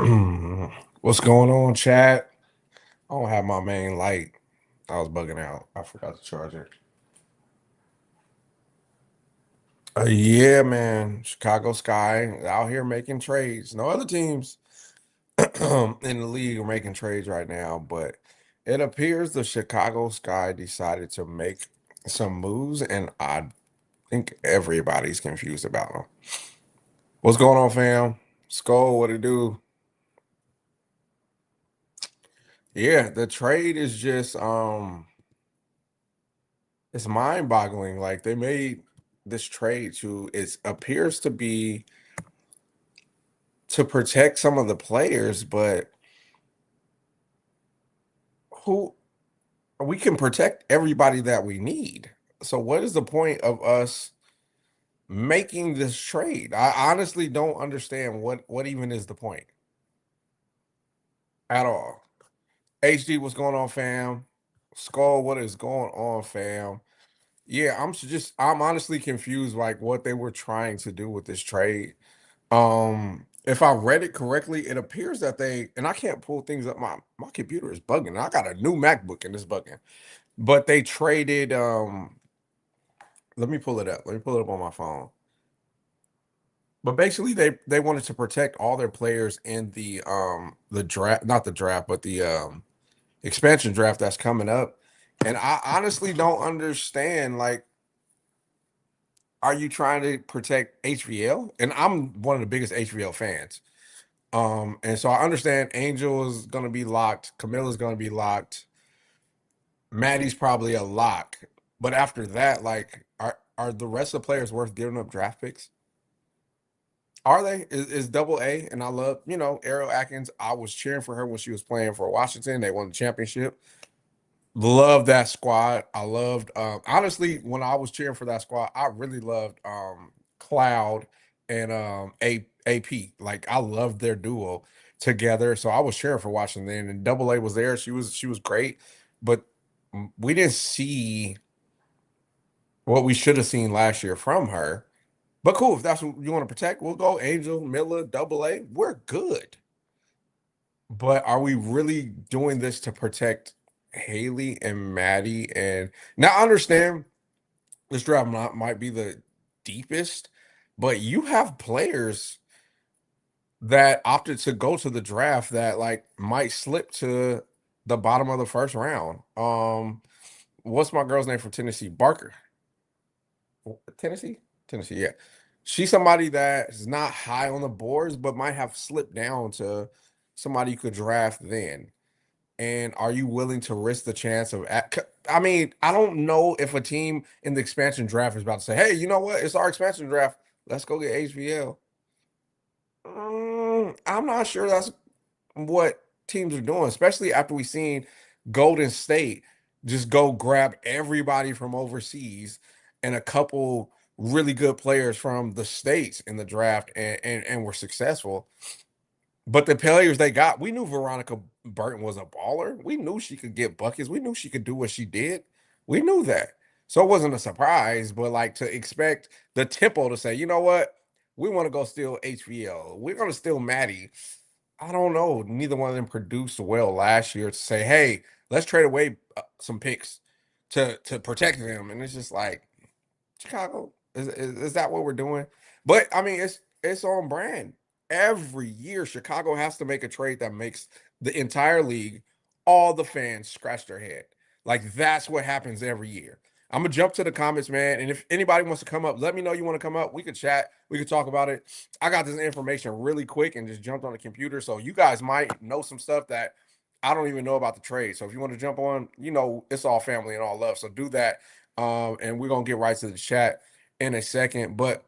What's going on, chat? I don't have my main light. I was bugging out. I forgot to charge it. Yeah, man. Chicago Sky out here making trades. No other teams in the league are making trades right now, but it appears the Chicago Sky decided to make some moves, and I think everybody's confused about them. What's going on, fam? Skull, what it do? Yeah, the trade is just it's mind-boggling. Like they made this trade to it appears to be to protect some of the players, but who we can protect everybody that we need. So what is the point of us making this trade? I honestly don't understand what even is the point at all. HD, what's going on, fam? Skull, what is going on, fam? Yeah, I'm honestly confused like what they were trying to do with this trade. If I read it correctly, it appears that they and I can't pull things up. My computer is bugging. I got a new MacBook and it's bugging. But they traded let me pull it up. Let me pull it up on my phone. But basically they wanted to protect all their players in the draft, not the draft, but the expansion draft that's coming up. And I honestly don't understand like are you trying to protect HVL? And I'm one of the biggest HVL fans. And so I understand Angel is gonna be locked, Camilla's gonna be locked, Maddie's probably a lock. But after that, like, are the rest of the players worth giving up draft picks? Are they? Is double A? And I love, Ariel Atkins. I was cheering for her when she was playing for Washington. They won the championship. Love that squad. I loved honestly when I was cheering for that squad, I really loved Cloud and AP. Like I loved their duo together. So I was cheering for Washington and Double A was there. She was great, but we didn't see what we should have seen last year from her. But cool, if that's what you want to protect, we'll go Angel, Miller, Double A. We're good. But are we really doing this to protect Haley and Maddie? And now I understand this draft might be the deepest, but you have players that opted to go to the draft that like might slip to the bottom of the first round. What's my girl's name from Tennessee? Barker. Tennessee? Tennessee, yeah. She's somebody that is not high on the boards, but might have slipped down to somebody you could draft then. And are you willing to risk the chance of? I mean, I don't know if a team in the expansion draft is about to say, "Hey, you know what? It's our expansion draft. Let's go get HVL." I'm not sure that's what teams are doing, especially after we seen Golden State just go grab everybody from overseas and a couple really good players from the states in the draft and were successful. But the players they got, we knew Veronica Burton was a baller. We knew she could get buckets. We knew she could do what she did. We knew that. So it wasn't a surprise, but like to expect the tempo to say, you know what? We want to go steal HVL. We're going to steal Maddie. I don't know. Neither one of them produced well last year to say, hey, let's trade away some picks to protect them. And it's just like, Chicago, is that what we're doing? But I mean, it's on brand. Every year, Chicago has to make a trade that makes the entire league, all the fans scratch their head. Like that's what happens every year. I'm gonna jump to the comments, man. And if anybody wants to come up, let me know you want to come up. We could chat. We could talk about it. I got this information really quick and just jumped on the computer. So you guys might know some stuff that I don't even know about the trade. So if you want to jump on, it's all family and all love. So do that. And we're gonna get right to the chat in a second. But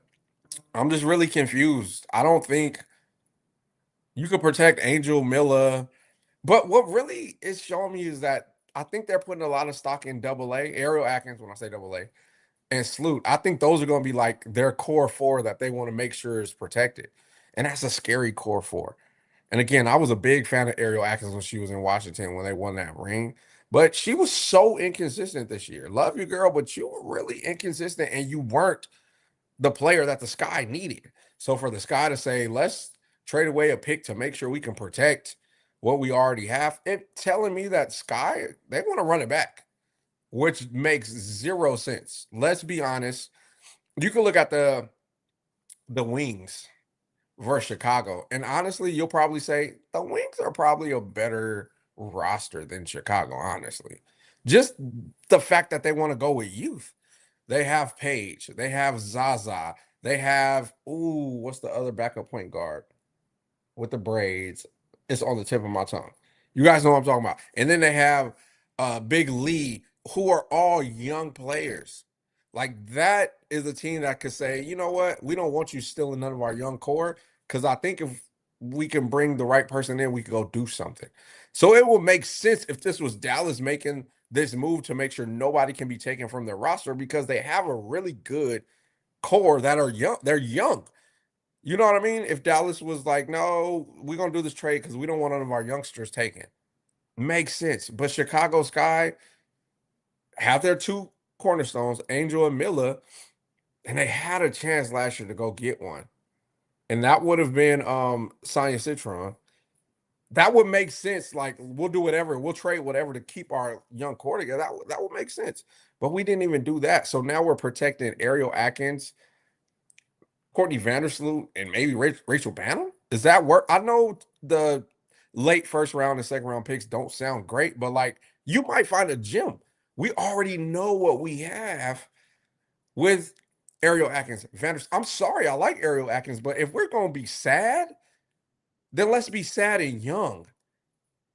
I'm just really confused. I don't think you could protect Angel Miller. But what really is showing me is that I think they're putting a lot of stock in double A, Ariel Atkins, when I say double A, and Sloot. I think those are going to be like their core four that they want to make sure is protected. And that's a scary core four. And again, I was a big fan of Ariel Atkins when she was in Washington when they won that ring. But she was so inconsistent this year. Love you, girl, but you were really inconsistent and you weren't the player that the Sky needed. So for the Sky to say, let's trade away a pick to make sure we can protect what we already have, and telling me that Sky, they want to run it back, which makes zero sense. Let's be honest. You can look at the wings versus Chicago. And honestly, you'll probably say the Wings are probably a better roster than Chicago, honestly. Just the fact that they want to go with youth. They have Page, they have Zaza, they have what's the other backup point guard with the braids? It's on the tip of my tongue. You guys know what I'm talking about. And then they have Big Lee, who are all young players. Like that is a team that could say, you know what, we don't want you stealing none of our young core. Because I think if we can bring the right person in, we could go do something. So it would make sense if this was Dallas making this move to make sure nobody can be taken from their roster because they have a really good core that are young. They're young. You know what I mean? If Dallas was like, no, we're gonna do this trade because we don't want none of our youngsters taken. Makes sense. But Chicago Sky have their two cornerstones, Angel and Miller, and they had a chance last year to go get one. And that would have been Sonya Citron. That would make sense. Like, we'll do whatever, we'll trade whatever to keep our young core together. That would make sense. But we didn't even do that. So now we're protecting Ariel Atkins, Courtney Vandersloot, and maybe Rachel Banham? Does that work? I know the late first round and second round picks don't sound great, but like you might find a gem. We already know what we have with Ariel Atkins. I'm sorry, I like Ariel Atkins, but if we're gonna be sad, then let's be sad and young.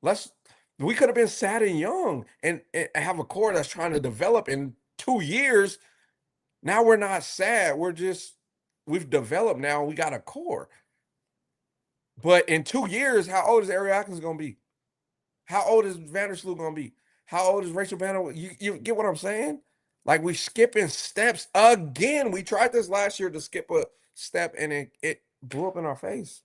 Let's we could have been sad and young and have a core that's trying to develop in 2 years. Now we're not sad. We've developed now. We got a core. But in 2 years, how old is Ariel Atkins going to be? How old is Vandersloot going to be? How old is Rachel Banner? You get what I'm saying? Like we skipping steps again. We tried this last year to skip a step and it blew up in our face.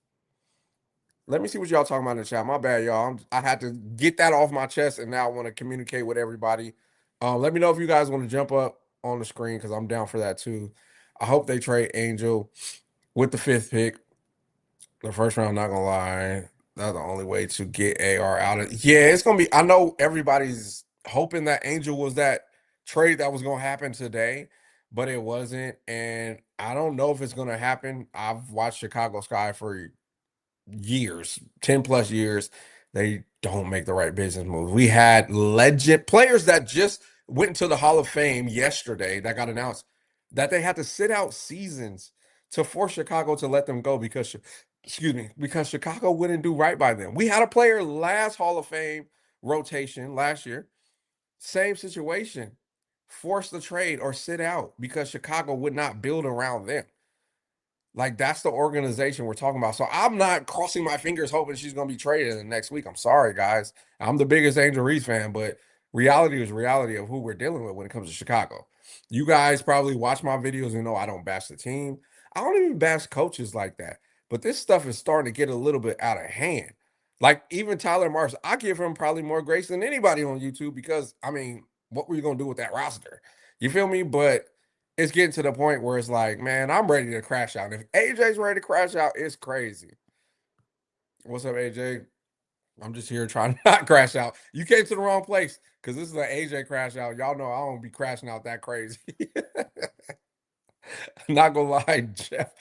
Let me see what y'all talking about in the chat. My bad, y'all. I had to get that off my chest, and now I want to communicate with everybody. Let me know if you guys want to jump up on the screen because I'm down for that too. I hope they trade Angel with the fifth pick. The first round, not gonna lie, that's the only way to get AR out of. Yeah, it's gonna be. I know everybody's hoping that Angel was that trade that was gonna happen today, but it wasn't, and I don't know if it's gonna happen. I've watched Chicago Sky for years, 10 plus years. They don't make the right business moves. We had legend players that just went into the Hall of Fame yesterday that got announced that they had to sit out seasons to force Chicago to let them go because, excuse me, because Chicago wouldn't do right by them. We had a player last Hall of Fame rotation last year, same situation, force the trade or sit out because Chicago would not build around them. Like that's the organization we're talking about. So I'm not crossing my fingers hoping she's going to be traded in the next week. I'm sorry, guys. I'm the biggest Angel Reese fan, but reality is reality of who we're dealing with when it comes to Chicago. You guys probably watch my videos and know I don't bash the team. I don't even bash coaches like that. But this stuff is starting to get a little bit out of hand. Like even Tyler Marsh, I give him probably more grace than anybody on YouTube because I mean, what were you going to do with that roster? You feel me? But it's getting to the point where it's like, man, I'm ready to crash out. And if AJ's ready to crash out, it's crazy. What's up, AJ? I'm just here trying to not crash out. You came to the wrong place because this is an AJ crash out. Y'all know I don't be crashing out that crazy. Not gonna lie, Jeff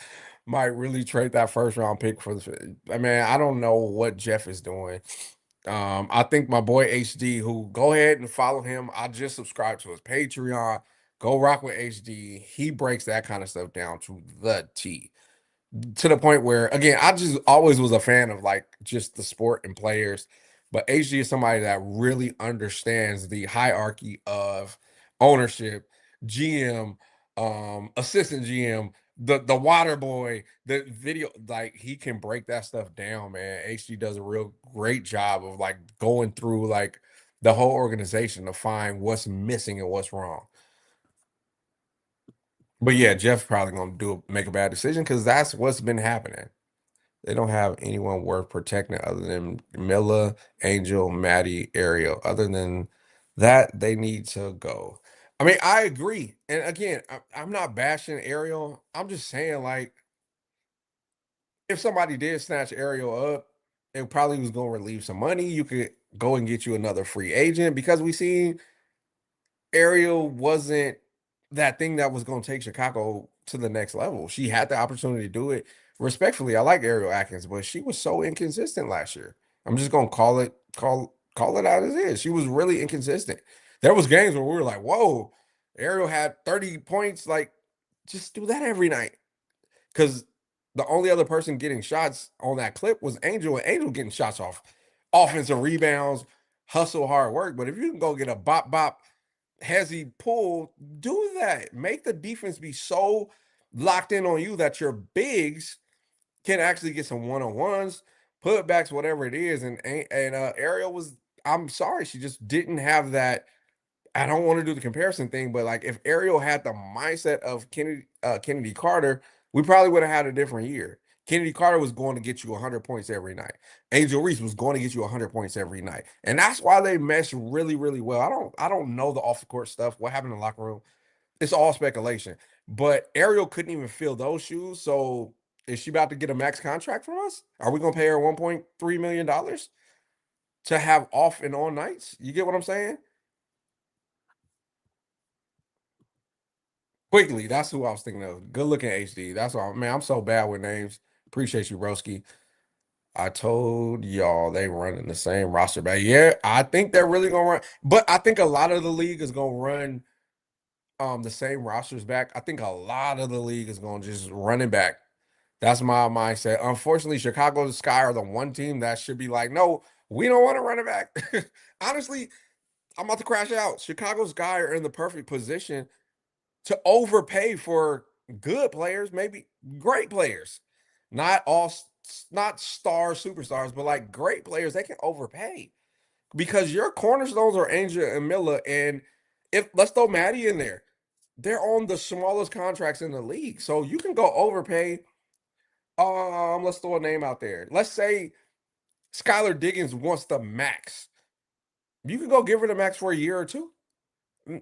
might really trade that first round pick for the. I mean, I don't know what Jeff is doing. I think my boy HD, who go ahead and follow him. I just subscribed to his Patreon. Go rock with HD. He breaks that kind of stuff down to the T, to the point where again I just always was a fan of like just the sport and players, but HG is somebody that really understands the hierarchy of ownership, GM, assistant GM, the water boy, the video, like he can break that stuff down, man. HG does a real great job of like going through like the whole organization to find what's missing and what's wrong. But yeah, Jeff's probably gonna make a bad decision because that's what's been happening. They don't have anyone worth protecting other than Milla, Angel, Maddie, Ariel. Other than that, they need to go. I mean, I agree. And again, I'm not bashing Ariel. I'm just saying, like, if somebody did snatch Ariel up, it probably was going to relieve some money. You could go and get you another free agent because we seen Ariel wasn't that thing that was going to take Chicago to the next level. She had the opportunity to do it. Respectfully, I like Ariel Atkins, but she was so inconsistent last year. I'm just going to call it out as is. She was really inconsistent. There was games where we were like, "Whoa, Ariel had 30 points." Like, just do that every night. Because the only other person getting shots on that clip was Angel, and Angel getting shots off offensive rebounds, hustle, hard work. But if you can go get a bop bop hezzy pull, do that. Make the defense be so locked in on you that your bigs can actually get some one-on-ones, putbacks, whatever it is. And Ariel was, I'm sorry, she just didn't have that. I don't want to do the comparison thing, but like if Ariel had the mindset of Kennedy Carter, we probably would have had a different year. Kennedy Carter was going to get you 100 points every night. Angel Reese was going to get you 100 points every night. And that's why they mesh really, really well. I don't know the off the court stuff, what happened in the locker room. It's all speculation. But Ariel couldn't even fill those shoes. So is she about to get a max contract from us? Are we going to pay her $1.3 million to have off and on nights? You get what I'm saying? Quickly, that's who I was thinking of. Good looking HD. That's all. Man, I'm so bad with names. Appreciate you, Broski. I told y'all they running the same roster back. Yeah, I think they're really gonna run, but I think a lot of the league is gonna run the same rosters back. I think a lot of the league is gonna just run it back. That's my mindset. Unfortunately, Chicago Sky are the one team that should be like, no, we don't want to run it back. Honestly, I'm about to crash out. Chicago Sky are in the perfect position to overpay for good players, maybe great players, not all, not star superstars, but like great players. They can overpay because your cornerstones are Angel and Miller, and if let's throw Maddie in there, they're on the smallest contracts in the league, so you can go overpay. Let's throw a name out there. Let's say Skylar Diggins wants the max. You can go give her the max for a year or two.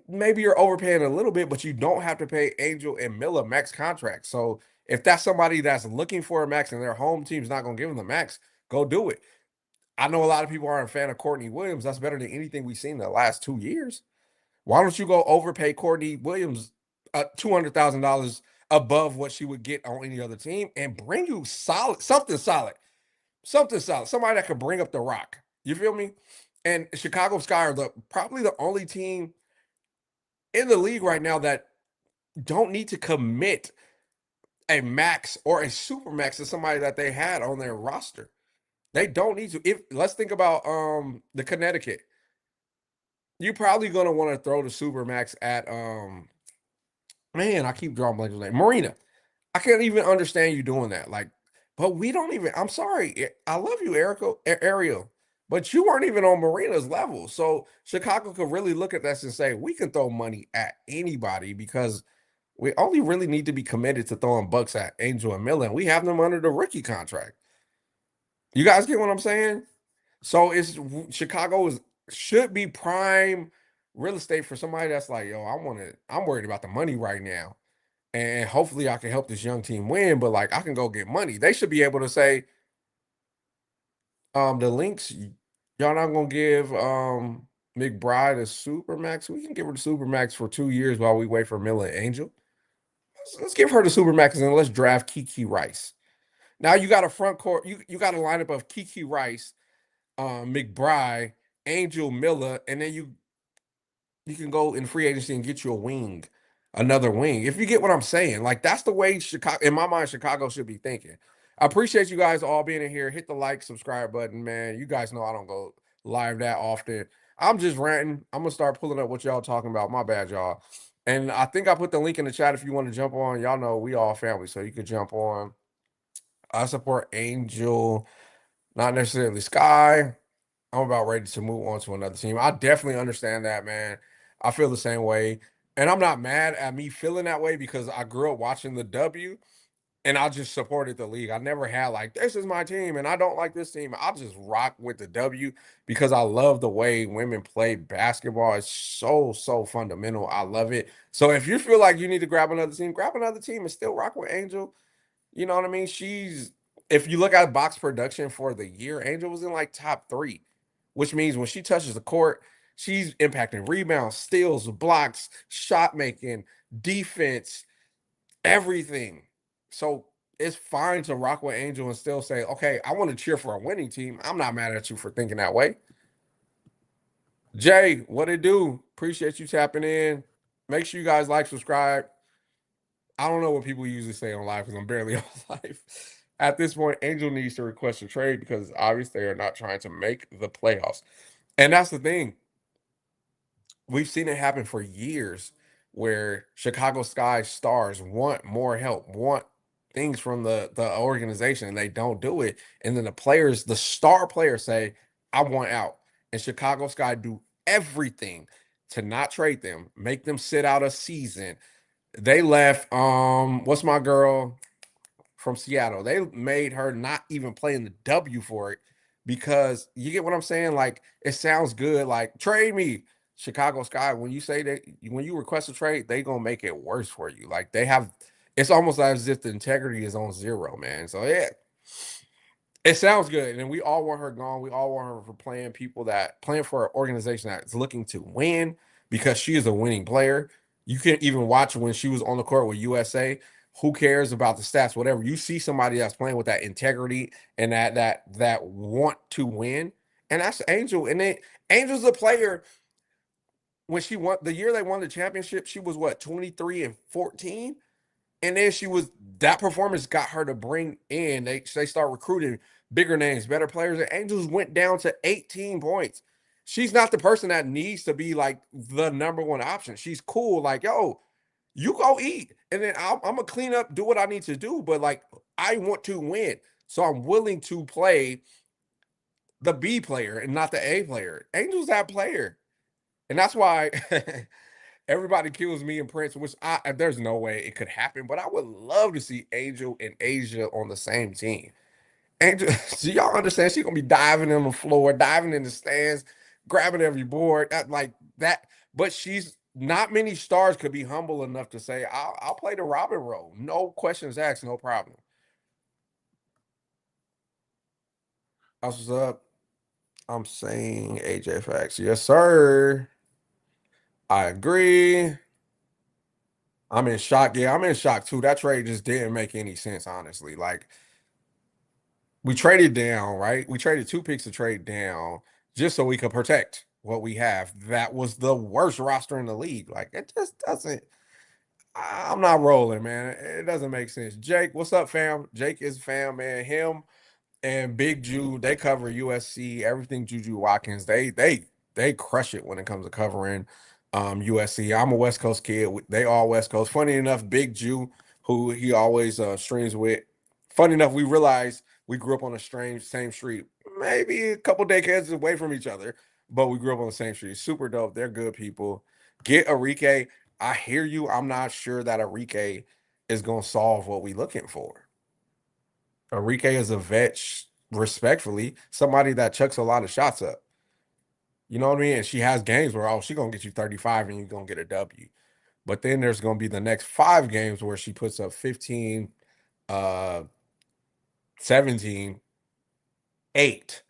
Maybe you're overpaying a little bit, but you don't have to pay Angel and Miller max contracts. So if that's somebody that's looking for a max and their home team's not going to give them the max, go do it. I know a lot of people aren't a fan of Courtney Williams. That's better than anything we've seen in the last 2 years. Why don't you go overpay Courtney Williams $200,000 above what she would get on any other team and bring you something solid, somebody that could bring up the rock. You feel me? And Chicago Sky are probably the only team in the league right now that don't need to commit a max or a super max to somebody that they had on their roster. They don't need to. If let's think about the Connecticut, you're probably gonna want to throw the super max at man, I keep drawing blanks on name. Marina. I can't even understand you doing that. Like, but we don't even. I'm sorry. I love you, Erica, Ariel, but you weren't even on Marina's level. So Chicago could really look at this and say we can throw money at anybody because we only really need to be committed to throwing bucks at Angel and Miller. And we have them under the rookie contract. You guys get what I'm saying? So it's Chicago is should be prime real estate for somebody that's like, yo, I'm worried about the money right now. And hopefully I can help this young team win, but like I can go get money. They should be able to say, the links, y'all not gonna give McBride a super max. We can give her the super max for 2 years while we wait for Miller and Angel. Let's give her the super max and then let's draft Kiki Rice. Now you got a front court, you got a lineup of Kiki Rice, McBride, Angel Miller, and then you can go in free agency and get you a wing, another wing. If you get what I'm saying, like that's the way Chicago, in my mind, Chicago should be thinking. I appreciate you guys all being in here. Hit the like, subscribe button, man. You guys know I don't go live that often. I'm just ranting. I'm gonna start pulling up what y'all talking about. My bad, y'all. And I think I put the link in the chat if you want to jump on. Y'all know we all family, so you could jump on. I support Angel, not necessarily Sky. I'm about ready to move on to another team. I definitely understand that, man. I feel the same way. And I'm not mad at me feeling that way because I grew up watching the W and I just supported the league. I never had like, this is my team and I don't like this team. I just rock with the W because I love the way women play basketball. It's so, so fundamental. I love it. So if you feel like you need to grab another team and still rock with Angel. You know what I mean? if you look at box production for the year, Angel was in like top three, which means when she touches the court, she's impacting rebounds, steals, blocks, shot making, defense, everything. So it's fine to rock with Angel and still say, okay, I want to cheer for a winning team. I'm not mad at you for thinking that way. Jay, what it do? Appreciate you tapping in. Make sure you guys like, subscribe. I don't know what people usually say on live because I'm barely on live. At this point, Angel needs to request a trade because obviously they are not trying to make the playoffs. And that's the thing. We've seen it happen for years where Chicago Sky stars want more help, want things from the organization, and they don't do it. And then the players, the star players say, I want out. And Chicago Sky do everything to not trade them, make them sit out a season. They left what's my girl from Seattle? They made her not even play in the W for it because you get what I'm saying? Like it sounds good, like trade me. Chicago Sky, when you say that when you request a trade, they gonna make it worse for you. Like they have it's almost as if the integrity is on zero, man. So yeah, it sounds good, and we all want her gone. We all want her for playing for an organization that's looking to win because she is a winning player. You can even watch when she was on the court with USA. Who cares about the stats? Whatever. You see somebody that's playing with that integrity and that want to win, and that's Angel. And then Angel's a player. When she won the year they won the championship, she was what 23-14. And then she was that performance got her to bring in. They start recruiting bigger names, better players. And Angels went down to 18 points. She's not the person that needs to be like the number one option. She's cool, like, yo, you go eat. And then I'm gonna clean up, do what I need to do. But like I want to win. So I'm willing to play the B player and not the A player. Angel's that player. And that's why everybody kills me and Prince, which there's no way it could happen, but I would love to see Angel and Asia on the same team. Angel, do y'all understand? She's gonna be diving on the floor, diving in the stands, grabbing every board, like that. But she's not many stars could be humble enough to say, I'll play the Robin role. No questions asked, no problem. That's what's up. I'm saying AJ Facts. Yes, sir. I agree. I'm in shock. Yeah, I'm in shock too. That trade just didn't make any sense, honestly. Like we traded down, right? We traded two picks to trade down just so we could protect what we have. That was the worst roster in the league. Like it just doesn't. I'm not rolling, man. It doesn't make sense. Jake, what's up, fam? Jake is fam, man. Him and Big Ju, they cover USC, everything Juju Watkins. They crush it when it comes to covering USC. I'm a West Coast kid. They all West Coast. Funny enough, Big Ju, who he always streams with. Funny enough, we realized we grew up on a strange same street, maybe a couple decades away from each other, but we grew up on the same street. Super dope. They're good people. Get Enrique. I hear you. I'm not sure that Enrique is gonna solve what we looking for. Enrique is a vet, respectfully, somebody that chucks a lot of shots up. You know what I mean? And she has games where, oh, she's going to get you 35 and you're going to get a W. But then there's going to be the next 5 games where she puts up 15, uh, 17, 8.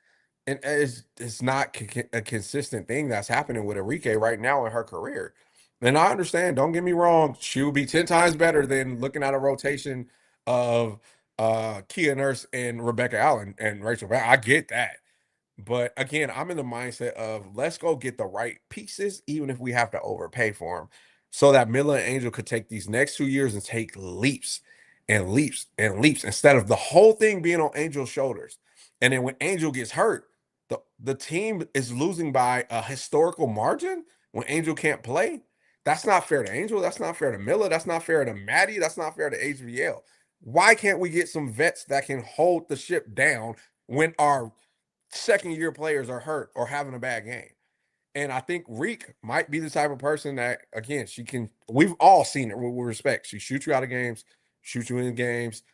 And it's not a consistent thing that's happening with Enrique right now in her career. And I understand, don't get me wrong, she will be 10 times better than looking at a rotation of Kia Nurse and Rebecca Allen and Rachel. I get that. But again, I'm in the mindset of let's go get the right pieces, even if we have to overpay for them, so that Miller and Angel could take these next 2 years and take leaps and leaps and leaps instead of the whole thing being on Angel's shoulders. And then when Angel gets hurt, the team is losing by a historical margin when Angel can't play. That's not fair to Angel. That's not fair to Miller. That's not fair to Maddie. That's not fair to HVL. Why can't we get some vets that can hold the ship down when our second year players are hurt or having a bad game? And I think Reek might be the type of person that, again, she can. We've all seen it with respect. She shoots you out of games, shoots you in games.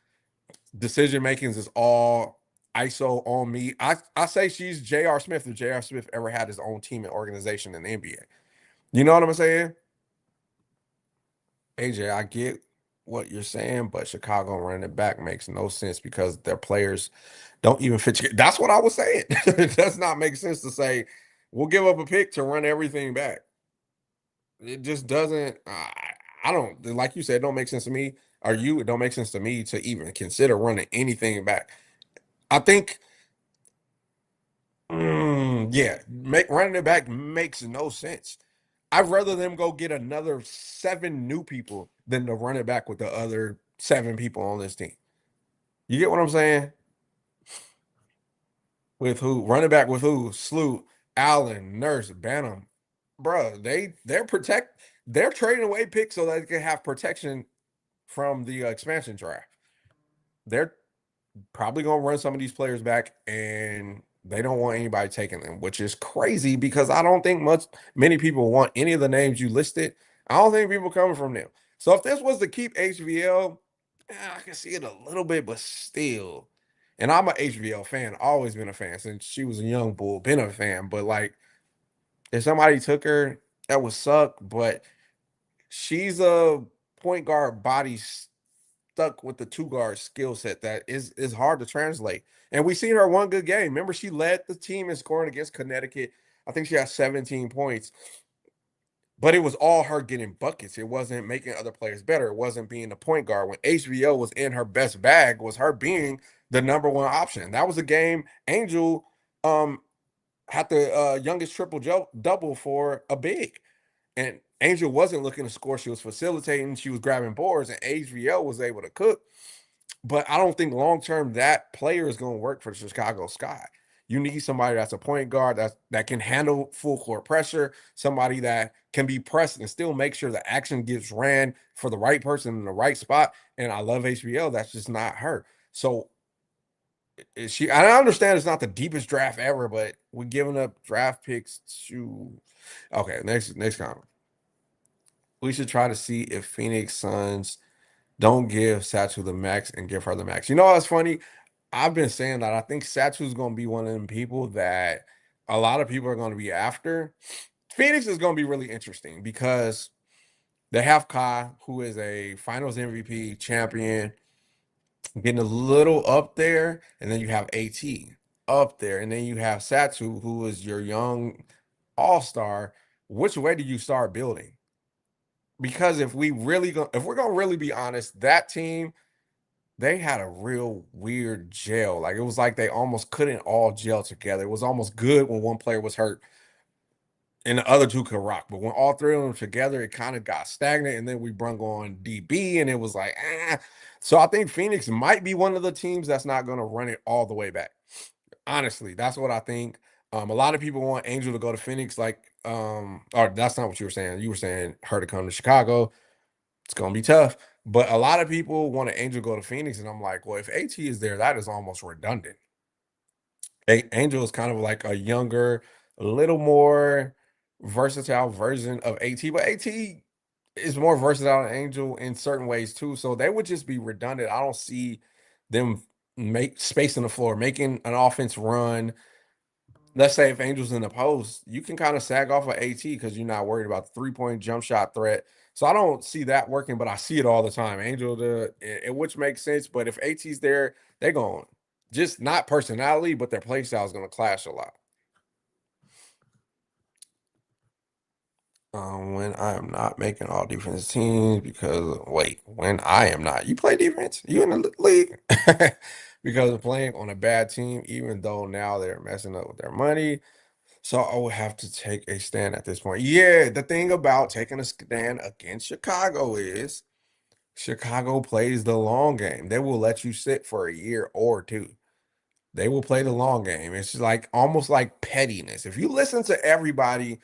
Decision makings is all ISO on me. I say she's J.R. Smith if J.R. Smith ever had his own team and organization in the NBA. You know what I'm saying? AJ, I get what you're saying, but Chicago running it back makes no sense because their players don't even fit. That's what I was saying. It does not make sense to say we'll give up a pick to run everything back. It just doesn't. I don't like you said. It don't make sense to me. Or you? It don't make sense to me to even consider running anything back. I think, yeah, make running it back makes no sense. I'd rather them go get another seven new people than to run it back with the other seven people on this team. You get what I'm saying? With who? Running back with who? Sloot, Allen, Nurse, Bantam. Bruh, they're trading away picks so they can have protection from the expansion draft. They're probably gonna run some of these players back, and they don't want anybody taking them, which is crazy because I don't think many people want any of the names you listed. I don't think people coming from them. So if this was to keep HVL, I can see it a little bit, but still. And I'm a HVL fan, always been a fan since she was a young bull, been a fan. But like, if somebody took her, that would suck. But she's a point guard body stuck with the two guard skill set that is hard to translate. And we seen her one good game. Remember, she led the team in scoring against Connecticut. I think she had 17 points, but it was all her getting buckets. It wasn't making other players better. It wasn't being the point guard. When HBO was in her best bag, was her being the number one option. That was a game Angel um had the youngest double for a big. And Angel wasn't looking to score. She was facilitating. She was grabbing boards, and HBO was able to cook. But I don't think long term that player is going to work for the Chicago Sky. You need somebody that's a point guard that can handle full court pressure, somebody that can be pressed and still make sure the action gets ran for the right person in the right spot. And I love HBO. That's just not her. So is she? I understand it's not the deepest draft ever, but we're giving up draft picks to. Okay, next comment. We should try to see if Phoenix Suns don't give Satu the max and give her the max. You know what's funny? I've been saying that I think Satu's going to be one of them people that a lot of people are going to be after. Phoenix is going to be really interesting because they have Kai, who is a Finals MVP champion, getting a little up there, and then you have AT up there, and then you have Satu, who is your young All Star. Which way do you start building? Because if we're gonna really be honest, that team they had a real weird gel. Like it was like they almost couldn't all gel together. It was almost good when one player was hurt and the other two could rock. But when all three of them together, it kind of got stagnant. And then we brung on DB and it was like, ah. So I think Phoenix might be one of the teams that's not going to run it all the way back. Honestly, that's what I think. A lot of people want Angel to go to Phoenix, or that's not what you were saying. You were saying her to come to Chicago. It's gonna be tough. But a lot of people want an Angel go to Phoenix, and I'm like, well, if AT is there, that is almost redundant. Angel is kind of like a younger, a little more versatile version of AT, but AT is more versatile than Angel in certain ways too. So they would just be redundant. I don't see them make space in the floor, making an offense run. Let's say if Angel's in the post, you can kind of sag off of AT because you're not worried about the 3-point jump shot threat. So I don't see that working, but I see it all the time. Which makes sense. But if AT's there, they're going just not personality, but their play style is going to clash a lot. When I am not making all defense teams because wait, when I am not, you play defense, you in the league because of playing on a bad team, even though now they're messing up with their money. So I would have to take a stand at this point. Yeah, the thing about taking a stand against Chicago is Chicago plays the long game. They will let you sit for a year or two. They will play the long game. It's like almost like pettiness. If you listen to everybody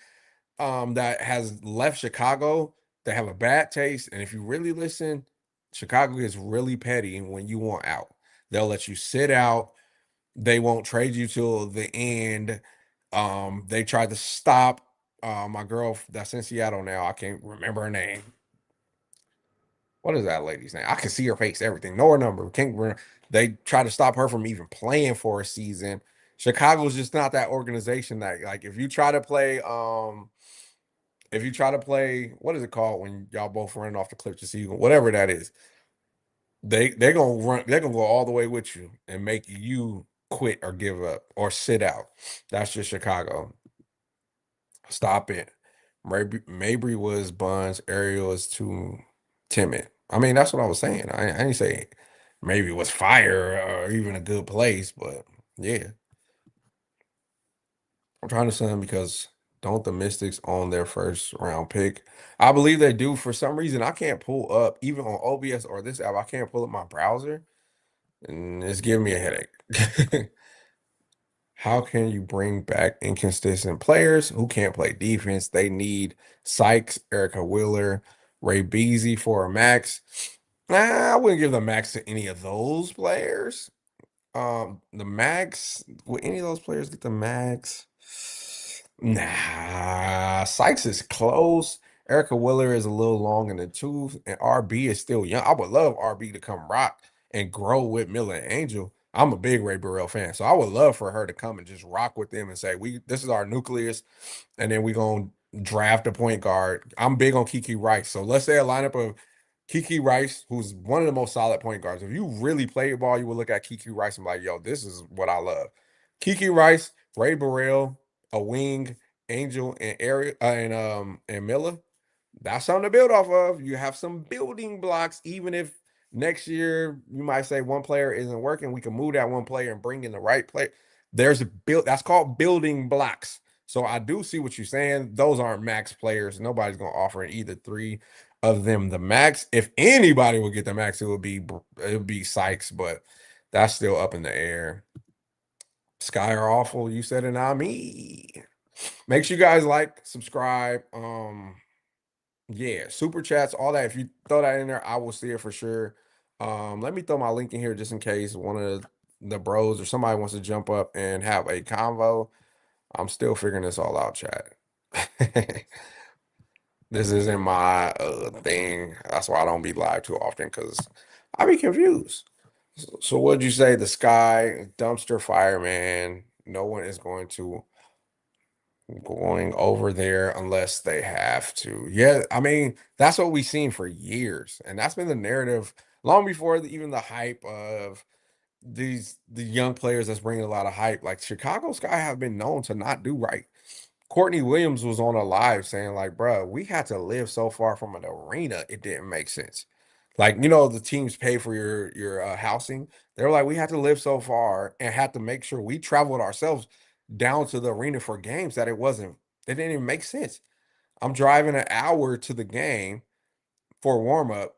that has left Chicago, they have a bad taste. And if you really listen, Chicago is really petty when you want out. They'll let you sit out. They won't trade you till the end. They tried to stop my girl that's in Seattle now. I can't remember her name. What is that lady's name? I can see her face, everything. Know her number. Can't remember. They tried to stop her from even playing for a season. Chicago's just not that organization that like if you try to play what is it called when y'all both running off the cliff to see whatever that is. They're gonna run. They're gonna go all the way with you and make you quit or give up or sit out. That's just Chicago. Stop it. Mabry was buns. Ariel is too timid. I mean, that's what I was saying. I didn't say maybe it was fire or even a good place, but yeah, I'm trying to send because don't the Mystics own their first round pick? I believe they do. For some reason, I can't pull up even on OBS or this app. I can't pull up my browser, and it's giving me a headache. How can you bring back inconsistent players who can't play defense? They need Sykes, Erica Wheeler, Ray Beasy for a max. Nah, I wouldn't give the max to any of those players. The max, would any of those players get the max? Nah, Sykes is close. Erica Wheeler is a little long in the tooth, and RB is still young. I would love RB to come rock and grow with Miller and Angel. I'm a big Ray Burrell fan, so I would love for her to come and just rock with them and say, "We this is our nucleus," and then we gonna draft a point guard. I'm big on Kiki Rice, so let's say a lineup of Kiki Rice, who's one of the most solid point guards. If you really play ball, you would look at Kiki Rice and be like, "Yo, this is what I love." Kiki Rice, Ray Burrell, a wing, Angel, and Ariel, and Miller. That's something to build off of. You have some building blocks, even if next year you might say one player isn't working, we can move that one player and bring in the right player. There's a build that's called building blocks. So I do see what you're saying. Those aren't max players. Nobody's gonna offer either three of them the max. If anybody would get the max, it would be Sykes, but that's still up in the air. Sky are awful. You said it, not me. Make sure you guys like, subscribe. Yeah, super chats, all that. If you throw that in there, I will see it for sure. Let me throw my link in here just in case one of the bros or somebody wants to jump up and have a convo. I'm still figuring this all out, chat. This isn't my thing. That's why I don't be live too often because I be confused. So what'd you say? The sky dumpster fire, man. No one is going over there unless they have to. Yeah, I mean, that's what we've seen for years. And that's been the narrative long before even the hype of the young players that's bringing a lot of hype. Like Chicago Sky have been known to not do right. Courtney Williams was on a live saying, like, bro, we had to live so far from an arena, it didn't make sense. Like, the teams pay for your housing. They were like, we had to live so far and had to make sure we traveled ourselves down to the arena for games that it didn't even make sense. I'm driving an hour to the game for warm up,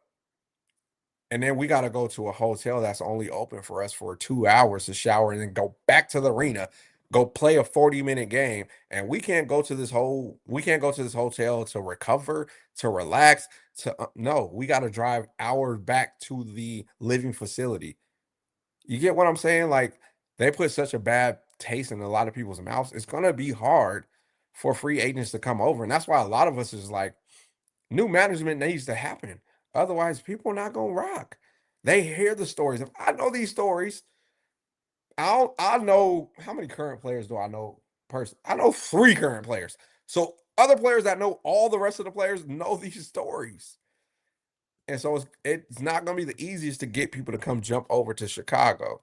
and then we got to go to a hotel that's only open for us for 2 hours to shower and then go back to the arena, go play a 40-minute game. And we can't go to this hotel to recover, to relax, no, we got to drive hours back to the living facility. You get what I'm saying? Like they put such a bad taste in a lot of people's mouths. It's gonna be hard for free agents to come over. And that's why a lot of us is like, new management needs to happen. Otherwise, people are not gonna rock. They hear the stories. If I know these stories, I know how many current players do I know I know three current players. So other players that know all the rest of the players know these stories. And so it's not gonna be the easiest to get people to come jump over to Chicago.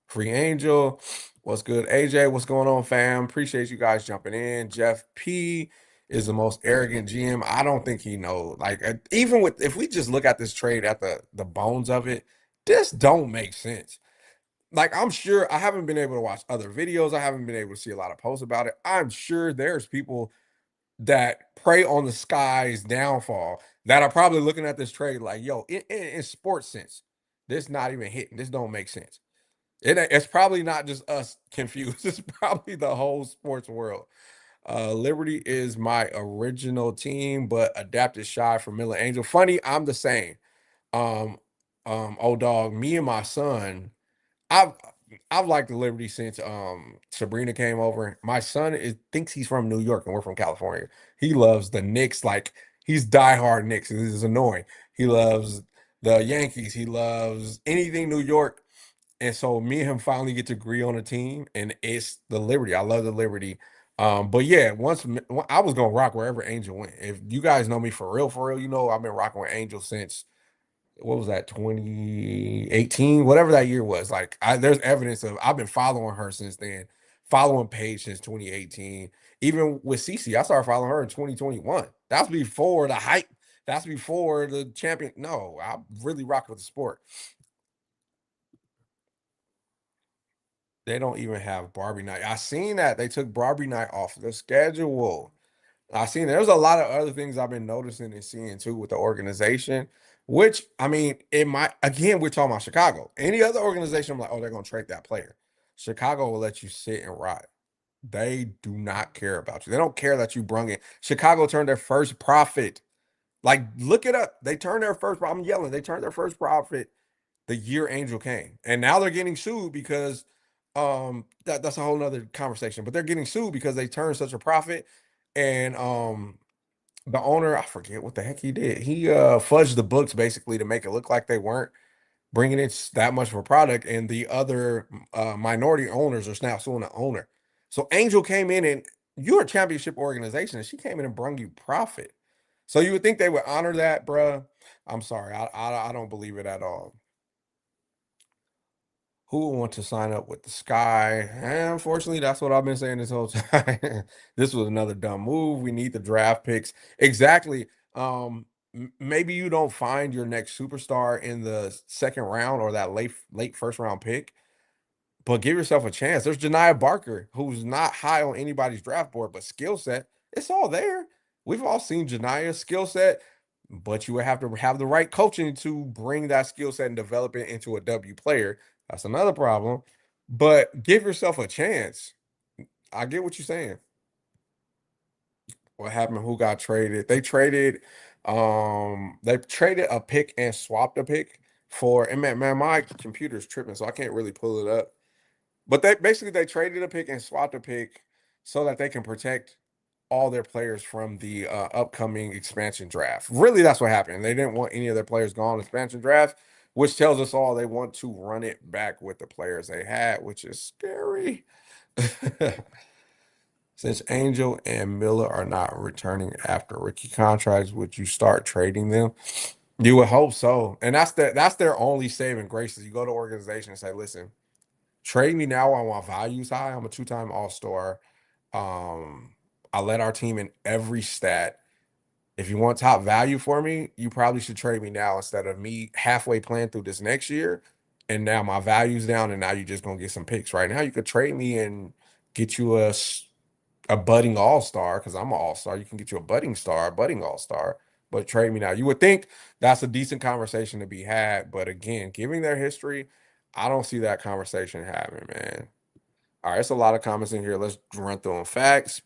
Free Angel, what's good? AJ, what's going on, fam? Appreciate you guys jumping in. Jeff P is the most arrogant GM. I don't think he knows. Like, even with if we just look at this trade at the bones of it, this don't make sense. Like, I'm sure I haven't been able to watch other videos. I haven't been able to see a lot of posts about it. I'm sure there's people that prey on the sky's downfall that are probably looking at this trade like, yo, in sports sense, this not even hitting. This don't make sense. It's probably not just us confused. It's probably the whole sports world. Liberty is my original team, but adapted shy from Miller Angel. Funny, I'm the same. Um, old dog, me and my son, I've I've liked the Liberty since Sabrina came over. My son thinks he's from New York and we're from California. He loves the Knicks, like he's diehard Knicks. This is annoying. He loves the Yankees. He loves anything New York. And so me and him finally get to agree on a team, and it's the Liberty. I love the Liberty. But yeah, I was gonna rock wherever Angel went. If you guys know me for real, I've been rocking with Angel since what was that, 2018, whatever that year was. Like, there's evidence of I've been following her since then, following Paige since 2018. Even with Cece, I started following her in 2021. That's before the hype. That's before the champion. No, I really rocked with the sport. They don't even have Barbie night. I seen that they took Barbie night off the schedule. I seen there's a lot of other things I've been noticing and seeing too with the organization, which I mean, it might again, we're talking about Chicago. Any other organization, I'm like, oh, they're gonna trade that player. Chicago will let you sit and rot. They do not care about you. They don't care that you brung in. Chicago turned their first profit. Like, look it up. They turned their first. I'm yelling. They turned their first profit the year Angel came, and now they're getting sued because that's a whole nother conversation. But they're getting sued because they turned such a profit, and the owner, I forget what the heck he did. He fudged the books basically to make it look like they weren't bringing in that much of a product, and the other minority owners are now suing the owner. So Angel came in, and you're a championship organization, and she came in and brung you profit. So you would think they would honor that, bruh. I'm sorry, I don't believe it at all. Who would want to sign up with the Sky? And unfortunately, that's what I've been saying this whole time. This was another dumb move. We need the draft picks. Exactly. Maybe you don't find your next superstar in the second round or that late first round pick, but give yourself a chance. There's Janiah Barker, who's not high on anybody's draft board, but skill set, it's all there. We've all seen Janiah's skill set, but you would have to have the right coaching to bring that skill set and develop it into a W player. That's another problem. But give yourself a chance. I get what you're saying. What happened? Who got traded? They traded a pick and swapped a pick for, and man, my computer's tripping, so I can't really pull it up. But they traded a pick and swapped a pick so that they can protect all their players from the upcoming expansion draft. Really, that's what happened. They didn't want any of their players gone in the expansion draft, which tells us all they want to run it back with the players they had, which is scary. Since Angel and Miller are not returning after rookie contracts, would you start trading them? You would hope so. And that's their only saving grace is you go to organization and say, listen, trade me now while my value's high. I'm a two-time all-star. Um, I led our team in every stat. If you want top value for me, you probably should trade me now instead of me halfway playing through this next year. And now my value's down, and now you're just gonna get some picks. Right now, you could trade me and get you a budding all-star because I'm an all-star. You can get you a budding star, a budding all-star, but trade me now. You would think that's a decent conversation to be had, but again, given their history, I don't see that conversation happening, man. All right, it's a lot of comments in here. Let's run through them. Facts.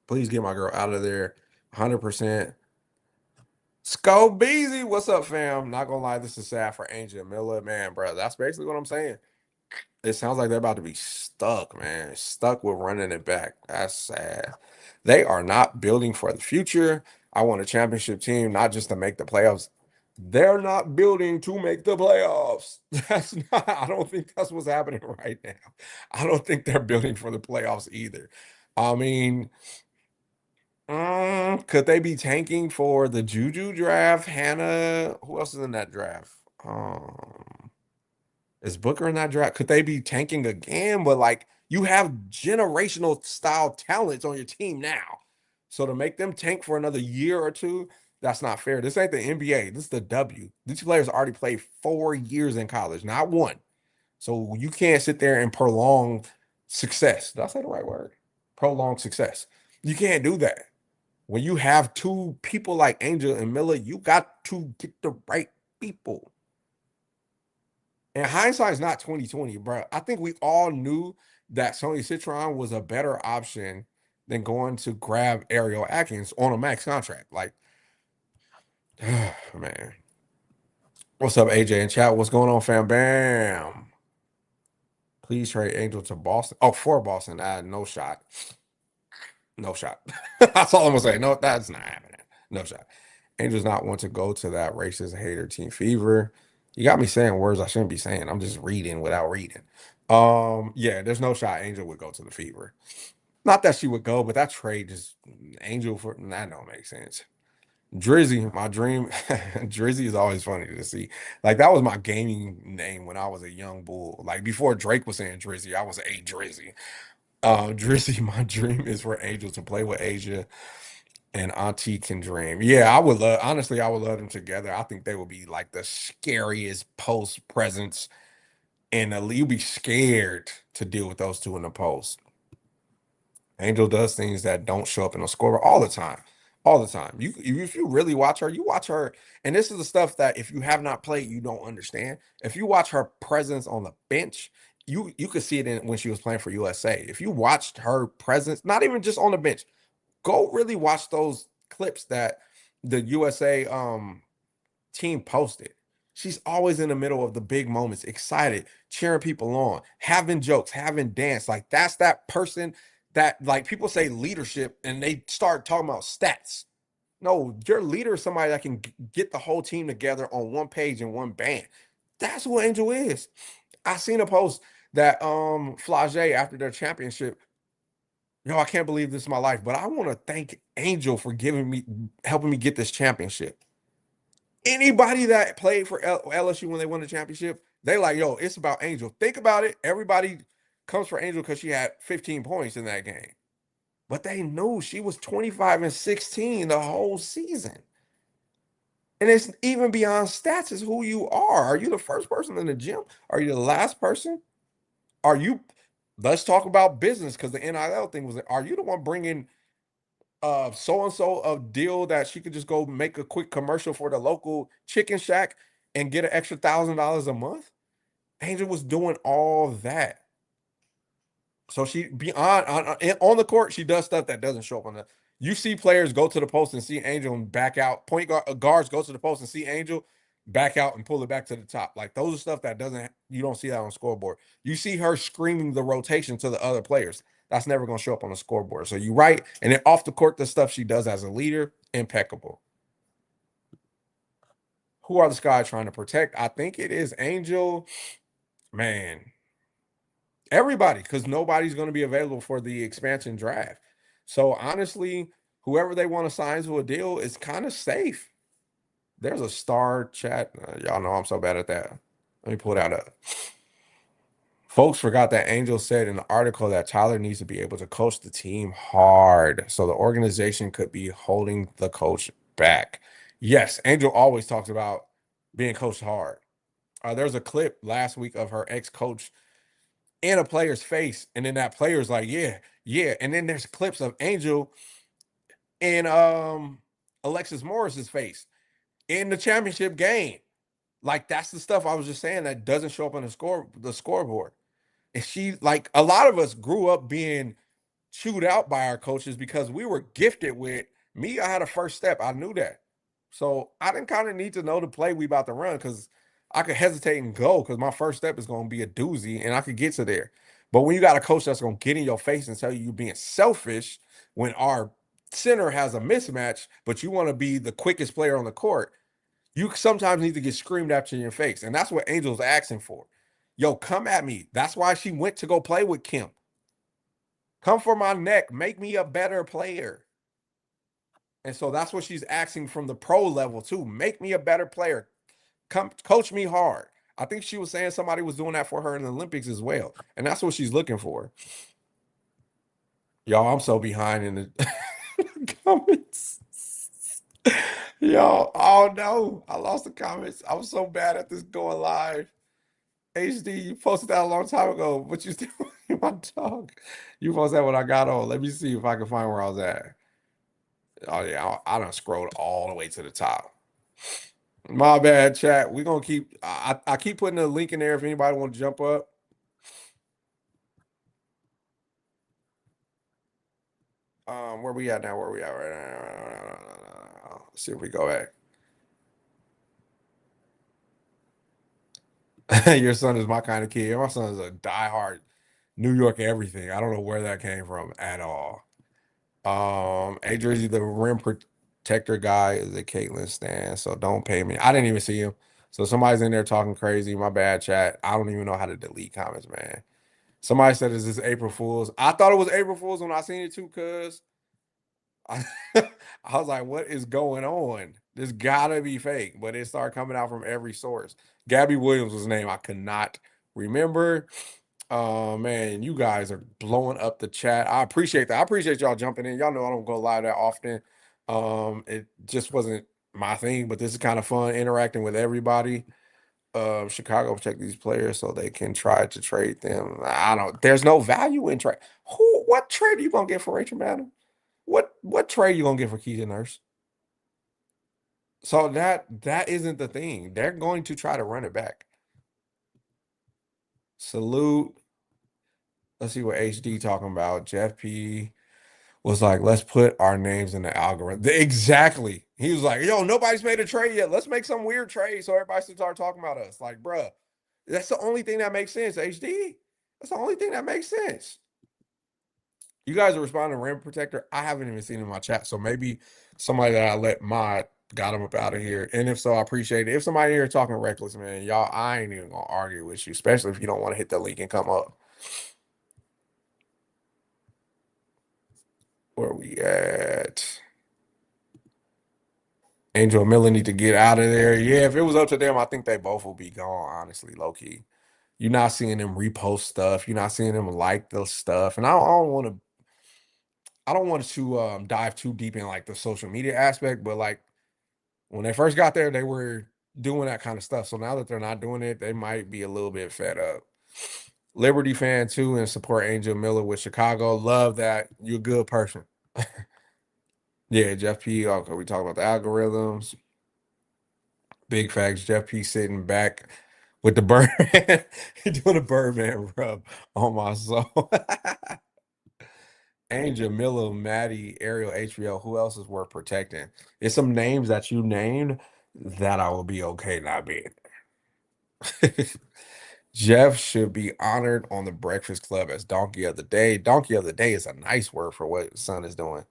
Please get my girl out of there. 100%. Sco Beezy, what's up, fam? Not gonna lie, this is sad for Angel Miller, man, bro. That's basically what I'm saying. It sounds like they're about to be stuck, man. Stuck with running it back. That's sad. They are not building for the future. I want a championship team, not just to make the playoffs. They're not building to make the playoffs. That's not, I don't think that's what's happening right now. I don't think they're building for the playoffs either. I mean, could they be tanking for the Juju draft? Hannah, who else is in that draft? Um, is Booker in that draft? Could they be tanking again? But like you have generational style talents on your team now. So to make them tank for another year or two, that's not fair. This ain't the NBA. This is the W. These players already played 4 years in college, not one. So you can't sit there and prolong success. Did I say the right word? Prolong success. You can't do that. When you have two people like Angel and Miller, you got to get the right people. And hindsight is not 2020, bro. I think we all knew that Sony Citron was a better option than going to grab Ariel Atkins on a max contract. Like, man. What's up, AJ and chat? What's going on, fam? Bam. Please trade Angel to Boston. Oh, for Boston. No shot. No shot. That's all I'm gonna say. No, that's not happening. No shot. Angel's not want to go to that racist hater team fever. You got me saying words I shouldn't be saying. I'm just reading without reading. Yeah, there's no shot Angel would go to the fever. Not that she would go, but that trade just Angel for that don't make sense. Drizzy, my dream. Drizzy is always funny to see. Like that was my gaming name when I was a young bull. Like before Drake was saying Drizzy, I was a Drizzy. Drizzy, my dream is for Angel to play with Asia and Auntie can dream. Yeah, I would love. Honestly, I would love them together. I think they would be like the scariest post presence in the league. You'd be scared to deal with those two in the post. Angel does things that don't show up in the score all the time. All the time. If you really watch her, you watch her, and this is the stuff that if you have not played, you don't understand. If you watch her presence on the bench, you could see it in when she was playing for USA. If you watched her presence, not even just on the bench, go really watch those clips that the USA team posted. She's always in the middle of the big moments, excited, cheering people on, having jokes, having dance. Like that's that person that like people say leadership and they start talking about stats. No, your leader is somebody that can get the whole team together on one page in one band. That's who Angel is. I seen a post that Flage after their championship. Yo, I can't believe this is my life, but I want to thank Angel for giving me helping me get this championship. Anybody that played for LSU when they won the championship, they like, yo, it's about Angel. Think about it. Everybody comes for Angel because she had 15 points in that game. But they knew she was 25 and 16 the whole season. And it's even beyond stats, is who you are. Are you the first person in the gym? Are you the last person? Are you, let's talk about business because the NIL thing was, are you the one bringing so and so a deal that she could just go make a quick commercial for the local chicken shack and get an extra $1,000 a month? Angel was doing all that. So she beyond on the court, she does stuff that doesn't show up on the. You see players go to the post and see Angel and back out. Point guard, guards go to the post and see Angel, back out and pull it back to the top. Like those are stuff that doesn't you don't see that on scoreboard. You see her screaming the rotation to the other players. That's never going to show up on the scoreboard. So you're right. And then off the court, the stuff she does as a leader, impeccable. Who are the Sky trying to protect? I think it is Angel. Man, everybody, because nobody's going to be available for the expansion draft. So honestly, whoever they want to sign to a deal is kind of safe. There's a star chat. Y'all know I'm so bad at that. Let me pull that up. Folks forgot that Angel said in the article that Tyler needs to be able to coach the team hard so the organization could be holding the coach back. Yes, Angel always talks about being coached hard. There's a clip last week of her ex coach in a player's face, and then that player's like, "Yeah, yeah." And then there's clips of Angel in Alexis Morris's face in the championship game. Like that's the stuff I was just saying that doesn't show up on the scoreboard. And she like a lot of us grew up being chewed out by our coaches because we were gifted with me. I had a first step. I knew that. So I didn't kind of need to know the play we about to run because I could hesitate and go because my first step is going to be a doozy and I could get to there. But when you got a coach that's going to get in your face and tell you you're being selfish when our center has a mismatch, but you want to be the quickest player on the court, you sometimes need to get screamed at in your face. And that's what Angel's asking for. Yo, come at me. That's why she went to go play with Kim. Come for my neck. Make me a better player. And so that's what she's asking from the pro level too. Make me a better player. Come coach me hard. I think she was saying somebody was doing that for her in the Olympics as well. And that's what she's looking for. Y'all, I'm so behind in the comments. Yo, oh no. I lost the comments. I was so bad at this going live. HD, you posted that a long time ago, but you still my dog. You posted that when I got on. Let me see if I can find where I was at. Oh yeah, I done scrolled all the way to the top. My bad, chat. We're gonna keep. I keep putting the link in there if anybody want to jump up. Where we at now? Where we at right now? Let's see if we go back. Your son is my kind of kid. My son is a diehard New York everything. I don't know where that came from at all. A Jersey, the rim protector guy is a Caitlyn Stan, so don't pay me. I didn't even see him. So somebody's in there talking crazy. My bad, chat. I don't even know how to delete comments, man. Somebody said, "Is this April Fool's?" I thought it was April Fool's when I seen it too, cuz. I, I was like, what is going on? This gotta be fake. But it started coming out from every source. Gabby Williams was the name I could not remember. Oh man, you guys are blowing up the chat. I appreciate that. I appreciate y'all jumping in. Y'all know I don't go live that often. It just wasn't my thing, but this is kind of fun interacting with everybody. Chicago check these players so they can try to trade them. I don't. There's no value in trade. Who? What trade are you gonna get for Rachel Maddow? What trade you gonna get for Keita Nurse? So that isn't the thing. They're going to try to run it back. Salute. Let's see what HD talking about. Jeff P was like, let's put our names in the algorithm. Exactly. He was like, yo, nobody's made a trade yet. Let's make some weird trade so everybody should start talking about us. Like, bruh, that's the only thing that makes sense, HD. That's the only thing that makes sense. You guys are responding to Rim Protector. I haven't even seen him in my chat. So maybe somebody that I let mod got him up out of here. And if so, I appreciate it. If somebody here talking reckless, man, y'all, I ain't even gonna argue with you, especially if you don't want to hit the link and come up. Where we at? Angel Miller need to get out of there. Yeah, if it was up to them, I think they both will be gone, honestly, low key. You're not seeing them repost stuff. You're not seeing them like the stuff. And I don't want to dive too deep in like the social media aspect, but like when they first got there, they were doing that kind of stuff. So now that they're not doing it, they might be a little bit fed up. Liberty fan too, and support Angel Miller with Chicago. Love that. You're a good person. Yeah, Jeff P. Okay, we talk about the algorithms. Big facts. Jeff P sitting back with the Birdman. He doing a Birdman rub on my soul. Angel Miller, Maddie, Ariel, HBO. Who else is worth protecting? It's some names that you named that I will be okay not being there. Jeff should be honored on the Breakfast Club as Donkey of the Day. Donkey of the Day is a nice word for what Son is doing.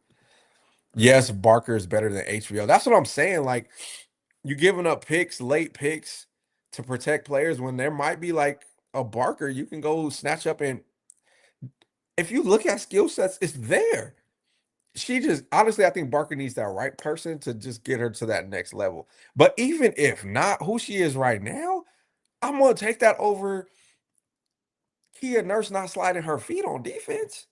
Yes, Barker is better than HBO. That's what I'm saying. Like, you giving up picks, late picks to protect players when there might be like a Barker you can go snatch up. And if you look at skill sets, it's there. She just honestly, I think Barker needs that right person to just get her to that next level. But even if not who she is right now, I'm gonna take that over Kia Nurse not sliding her feet on defense.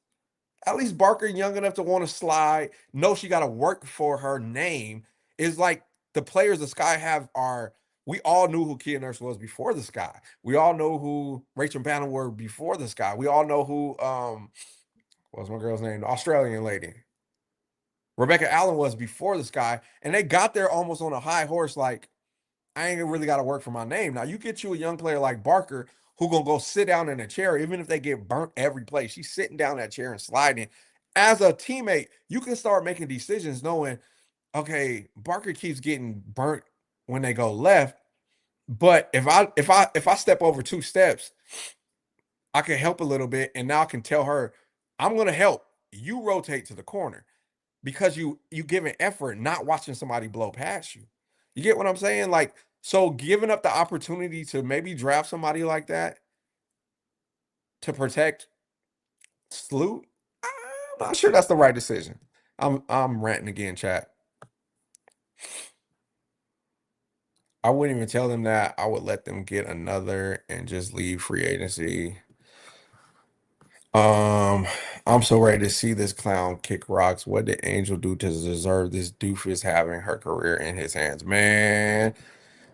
At least Barker young enough to want to slide, know she got to work for her name. Is like the players the Sky have are. We all knew who Kia Nurse was before the Sky. We all know who Rachel Banner were before the Sky. We all know who what was my girl's name? The Australian lady. Rebecca Allen was before the Sky. And they got there almost on a high horse, like, I ain't really got to work for my name. Now you get you a young player like Barker who gonna go sit down in a chair, even if they get burnt every play. She's sitting down in that chair and sliding. As a teammate, you can start making decisions knowing, okay, Barker keeps getting burnt when they go left. But if I step over 2 steps, I can help a little bit, and now I can tell her, I'm gonna help. You rotate to the corner because you give an effort, not watching somebody blow past you. You get what I'm saying? Like, so giving up the opportunity to maybe draft somebody like that to protect Sloot, I'm not sure that's the right decision. I'm ranting again, chat. I wouldn't even tell them that. I would let them get another and just leave free agency. Um, I'm so ready to see this clown kick rocks. What did Angel do to deserve this doofus having her career in his hands? Man,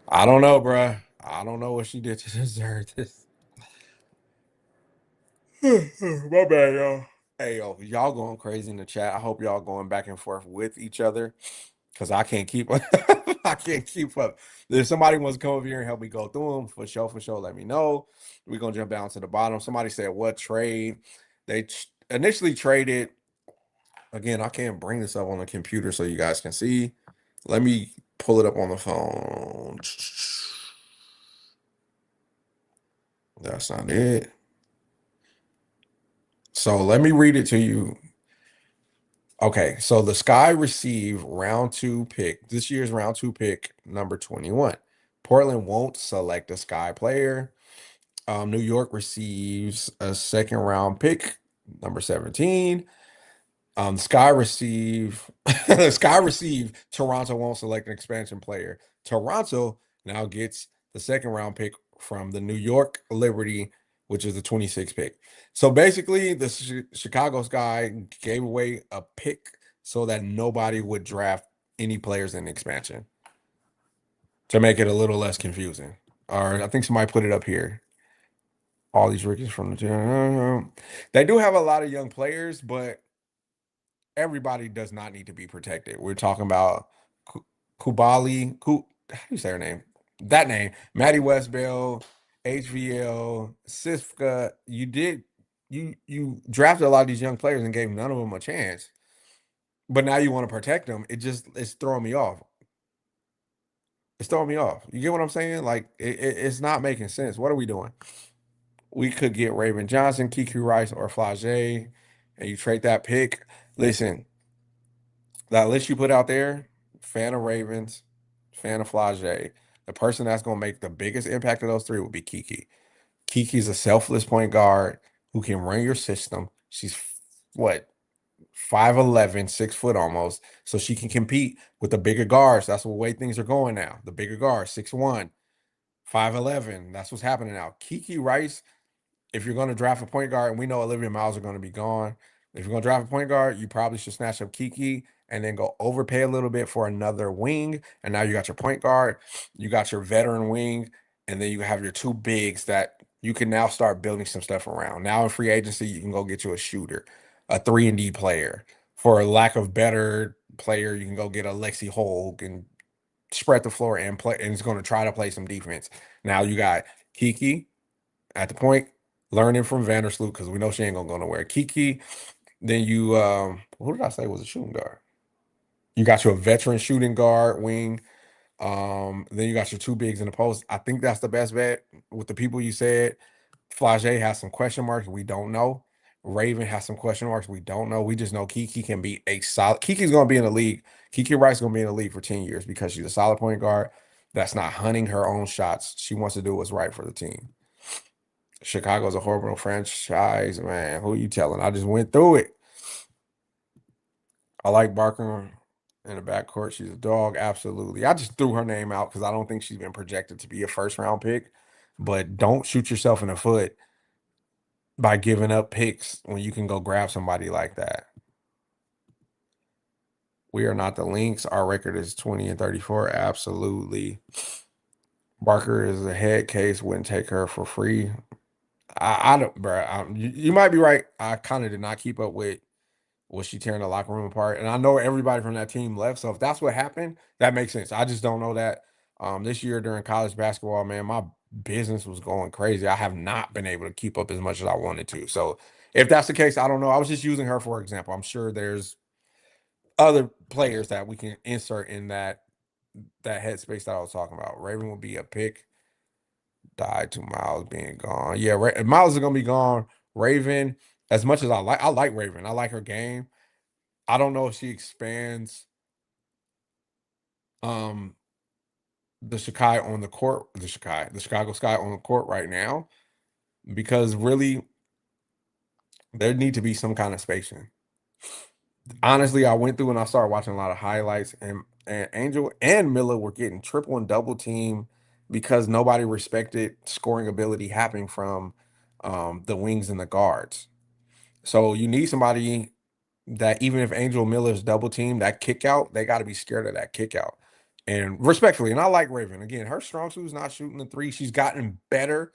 I don't know, bruh. I don't know what she did to deserve this. My bad, y'all. Hey, yo, y'all going crazy in the chat. I hope y'all going back and forth with each other because I can't keep up. I can't keep up. If somebody wants to come over here and help me go through them, for sure, let me know. We're going to jump down to the bottom. Somebody said, what trade? They initially traded. Again, I can't bring this up on the computer so you guys can see. Let me pull it up on the phone. That's not it. So let me read it to you. Okay, so the Sky received round two pick, this year's round two pick, number 21. Portland won't select a Sky player. New York receives a second round pick, number 17. Sky receive Sky receive. Toronto won't select an expansion player. Toronto now gets the second round pick from the New York Liberty, which is the 26th pick. So basically, the Chicago Sky gave away a pick so that nobody would draft any players in the expansion to make it a little less confusing. Or I think somebody put it up here. All these rookies from the they do have a lot of young players, but everybody does not need to be protected. We're talking about Kubali, how do you say her name? That name, Maddie Westbell, HVL, Sifka. You drafted a lot of these young players and gave none of them a chance, but now you want to protect them. It's throwing me off. It's throwing me off. You get what I'm saying? Like it's not making sense. What are we doing? We could get Raven Johnson, Kiki Rice, or Flage, and you trade that pick. Listen, that list you put out there, fan of Ravens, fan of Flage, the person that's going to make the biggest impact of those three would be Kiki. Kiki's a selfless point guard who can run your system. She's what, 5'11", 6 foot almost. So she can compete with the bigger guards. That's the way things are going now. The bigger guards, 6'1", 5'11". That's what's happening now. Kiki Rice, if you're going to draft a point guard, and we know Olivia Miles are going to be gone, if you're going to draft a point guard, you probably should snatch up Kiki and then go overpay a little bit for another wing. And now you got your point guard, you got your veteran wing, and then you have your two bigs that you can now start building some stuff around. Now in free agency, you can go get you a shooter, a 3-and-D player. For a lack of better player, you can go get a Lexi Hogue and spread the floor and play, and it's going to try to play some defense. Now you got Kiki at the point, learning from Vandersloot because we know she ain't gonna go nowhere. Kiki, then you who did I say was a shooting guard? You got your veteran shooting guard wing. Then you got your two bigs in the post. I think that's the best bet with the people you said. Flage has some question marks. We don't know. Raven has some question marks. We don't know. We just know Kiki can be a solid. Kiki's gonna be in the league. Kiki Rice is gonna be in the league for 10 years because she's a solid point guard that's not hunting her own shots. She wants to do what's right for the team. Chicago's a horrible franchise, man. Who you telling? I just went through it. I like Barker in the backcourt. She's a dog, absolutely. I just threw her name out because I don't think she's been projected to be a first round pick. But don't shoot yourself in the foot by giving up picks when you can go grab somebody like that. We are not the Lynx. Our record is 20-34. Absolutely. Barker is a head case. Wouldn't take her for free. I don't, bro. You might be right. I kind of did not keep up with was she tearing the locker room apart? And I know everybody from that team left. So if that's what happened, that makes sense. I just don't know that. This year during college basketball, man, my business was going crazy. I have not been able to keep up as much as I wanted to. So if that's the case, I don't know. I was just using her for example. I'm sure there's other players that we can insert in that headspace that I was talking about. Raven will be a pick. Died to Miles being gone. Yeah, Miles is gonna be gone. Raven, as much as I like Raven. I like her game. I don't know if she expands um the Chicago on the court, the Chicago Sky on the court right now, because really there need to be some kind of spacing. Honestly, I went through and I started watching a lot of highlights, and Angel and Miller were getting triple and double team because nobody respected scoring ability happening from the wings and the guards. So you need somebody that even if Angel Miller's double team, that kick out, they got to be scared of that kick out. And respectfully, and I like Raven. Again, her strong suit is not shooting the three. She's gotten better,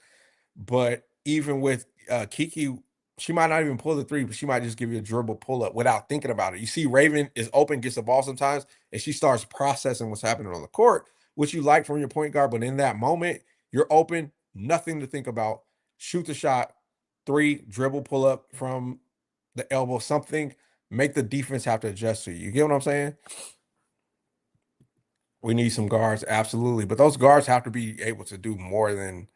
but even with Kiki, she might not even pull the three, but she might just give you a dribble pull up without thinking about it. You see, Raven is open, gets the ball sometimes, and she starts processing what's happening on the court, which you like from your point guard. But in that moment, you're open, nothing to think about. Shoot the shot, three, dribble pull up from the elbow, something, make the defense have to adjust to you. You get what I'm saying? We need some guards, absolutely. But those guards have to be able to do more than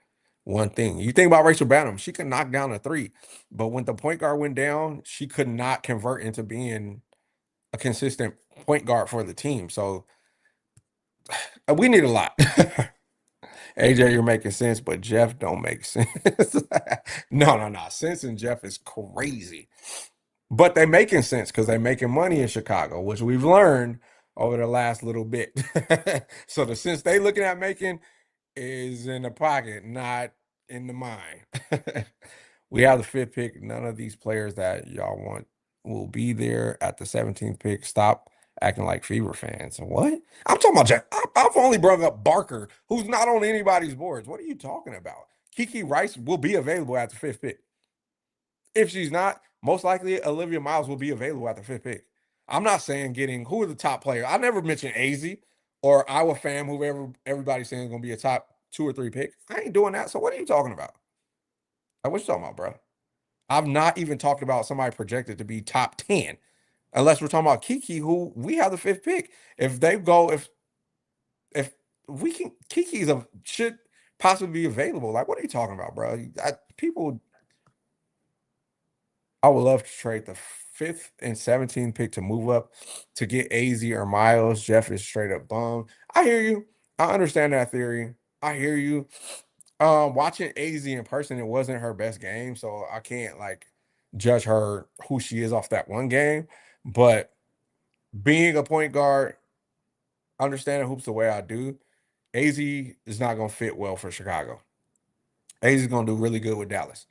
one thing. You think about Rachel Banham, she could knock down a three, but when the point guard went down, she could not convert into being a consistent point guard for the team. So we need a lot. AJ, you're making sense, but Jeff don't make sense. No. Sense and Jeff is crazy. But they making sense because they making money in Chicago, which we've learned over the last little bit. So the sense they looking at making is in the pocket, not in the mind. We have the fifth pick. None of these players that y'all want will be there at the 17th pick. Stop acting like Fever fans. What? I'm talking about Jack. I've only brought up Barker, who's not on anybody's boards. What are you talking about? Kiki Rice will be available at the fifth pick. If she's not, most likely Olivia Miles will be available at the fifth pick. I'm not saying getting who are the top players. I never mentioned AZ or Iowa fam, whoever everybody's saying is going to be a top 2 or 3 pick. I ain't doing that. So what are you talking about? Like, what you talking about, bro? I've not even talked about somebody projected to be top 10, unless we're talking about Kiki, who we have the fifth pick. If they go, if we can, Kiki's a should possibly be available. Like, what are you talking about, bro? People I would love to trade the fifth and 17th pick to move up to get AZ or Miles. Jeff is straight up bum. I hear you. I understand that theory. I hear you. Watching AZ in person, it wasn't her best game, so I can't like judge her who she is off that one game. But being a point guard, understanding hoops the way I do, AZ is not gonna fit well for Chicago. AZ is gonna do really good with Dallas.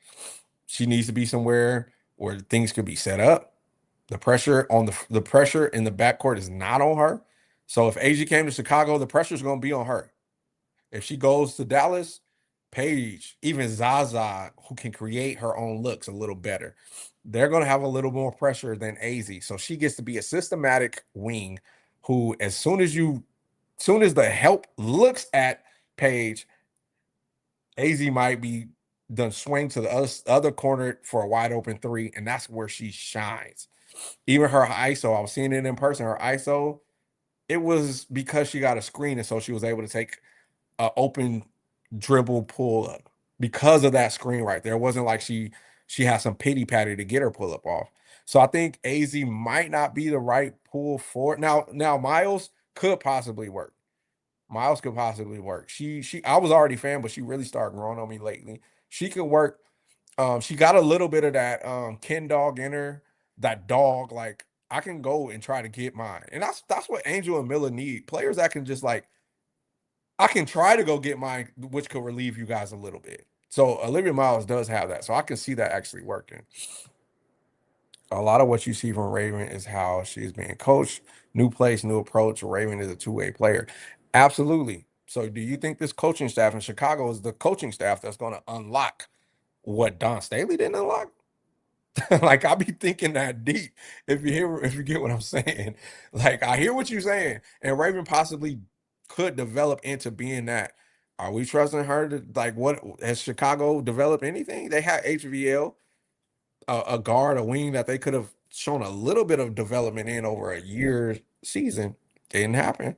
She needs to be somewhere where things could be set up. The pressure in the backcourt is not on her. So if AG came to Chicago, the pressure is going to be on her. If she goes to Dallas, Paige, even Zaza, who can create her own looks a little better, they're going to have a little more pressure than AZ. So she gets to be a systematic wing who, soon as the help looks at Paige, AZ might be done swing to the other corner for a wide open three, and that's where she shines. Even her ISO, I was seeing it in person. Her ISO, it was because she got a screen, and so she was able to take an open dribble pull up because of that screen right there. It wasn't like she had some pity patty to get her pull up off. So I think AZ might not be the right pull for it. Now Miles could possibly work. Miles could possibly work. She I was already a fan, but she really started growing on me lately. She could work. She got a little bit of that Ken dog in her, that dog. Like I can go and try to get mine, and that's what Angel and Miller need. Players that can just like I can try to go get mine, which could relieve you guys a little bit. So Olivia Miles does have that, so I can see that actually working. A lot of what you see from Raven is how she's being coached. New place, new approach. Raven is a two-way player. Absolutely. So do you think this coaching staff in Chicago is the coaching staff that's going to unlock what Don Staley didn't unlock? Like I be thinking that deep. If you get what I'm saying, like I hear what you're saying, and Raven possibly could develop into being that. Are we trusting her to like what has Chicago developed anything? They had HVL, a guard, a wing that they could have shown a little bit of development in over a year season. Didn't happen.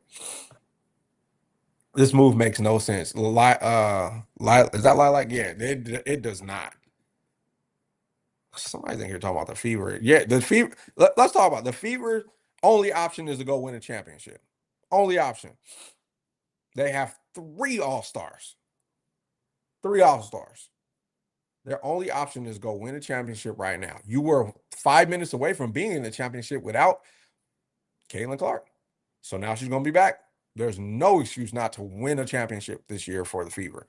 This move makes no sense. Is that Lilac? Yeah, it does not. Somebody's in here talking about the Fever. Yeah, the Fever. Let's talk about the Fever. Only option is to go win a championship. Only option. They have three All Stars. Three All Stars. Their only option is go win a championship right now. You were 5 minutes away from being in the championship without Caitlin Clark. So now she's going to be back. There's no excuse not to win a championship this year for the Fever.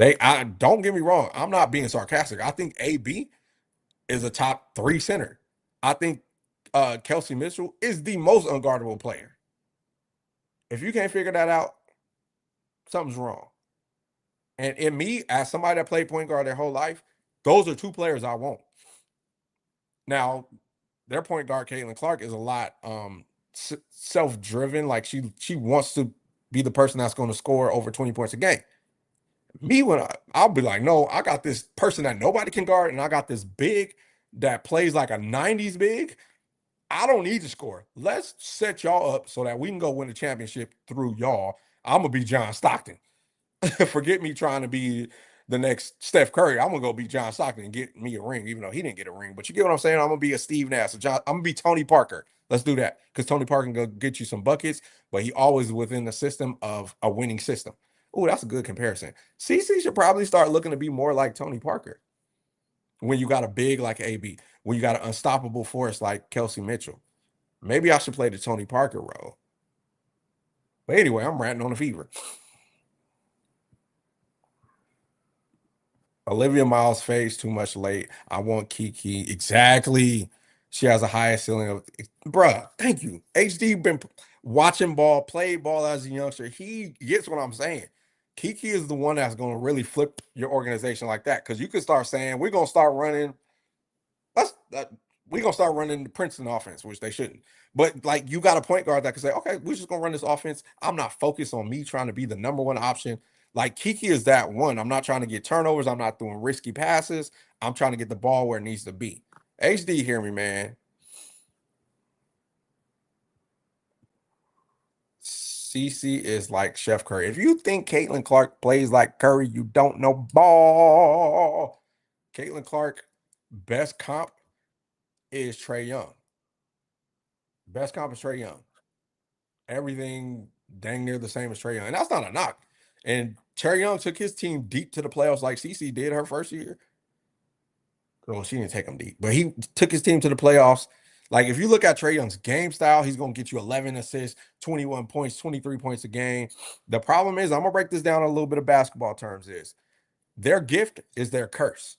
I don't get me wrong. I'm not being sarcastic. I think AB is a top 3 center. I think Kelsey Mitchell is the most unguardable player. If you can't figure that out, something's wrong. And in me, as somebody that played point guard their whole life, those are two players I want. Now, their point guard, Caitlin Clark, is a lot self-driven. Like she wants to be the person that's going to score over 20 points a game. Me, I'll be like, no, I got this person that nobody can guard, and I got this big that plays like a 90s big. I don't need to score. Let's set y'all up so that we can go win the championship through y'all. I'm gonna be John Stockton. Forget me trying to be the next Steph Curry. I'm gonna go be John Stockton and get me a ring, even though he didn't get a ring. But you get what I'm saying? I'm gonna be a Steve Nash. I'm gonna be Tony Parker. Let's do that because Tony Parker can go get you some buckets, but he always within the system of a winning system. Oh, that's a good comparison. CC should probably start looking to be more like Tony Parker. when you got a big like AB, when you got an unstoppable force like Kelsey Mitchell. Maybe I should play the Tony Parker role. But anyway, I'm ranting on a fever. Olivia Miles fades too much late. I want Kiki. Exactly. She has a higher ceiling of bruh. Thank you. HD been watching ball, played ball as a youngster. He gets what I'm saying. Kiki is the one that's gonna really flip your organization like that. Cause you can start saying, we're gonna start running. Let's we're gonna start running the Princeton offense, which they shouldn't. But like you got a point guard that can say, okay, we're just gonna run this offense. I'm not focused on me trying to be the number one option. Like Kiki is that one. I'm not trying to get turnovers. I'm not doing risky passes. I'm trying to get the ball where it needs to be. HD, hear me, man. CC is like Chef Curry. If you think Caitlin Clark plays like Curry, you don't know ball. Caitlin Clark, best comp is Trey Young. Best comp is Trey Young. Everything dang near the same as Trey Young. And that's not a knock. And Trey Young took his team deep to the playoffs like CC did her first year. Well, she didn't take him deep, but he took his team to the playoffs. Like if you look at Trey Young's game style, he's gonna get you 11 assists, 21 points, 23 points a game. The problem is, I'm gonna break this down a little bit of basketball terms, is their gift is their curse.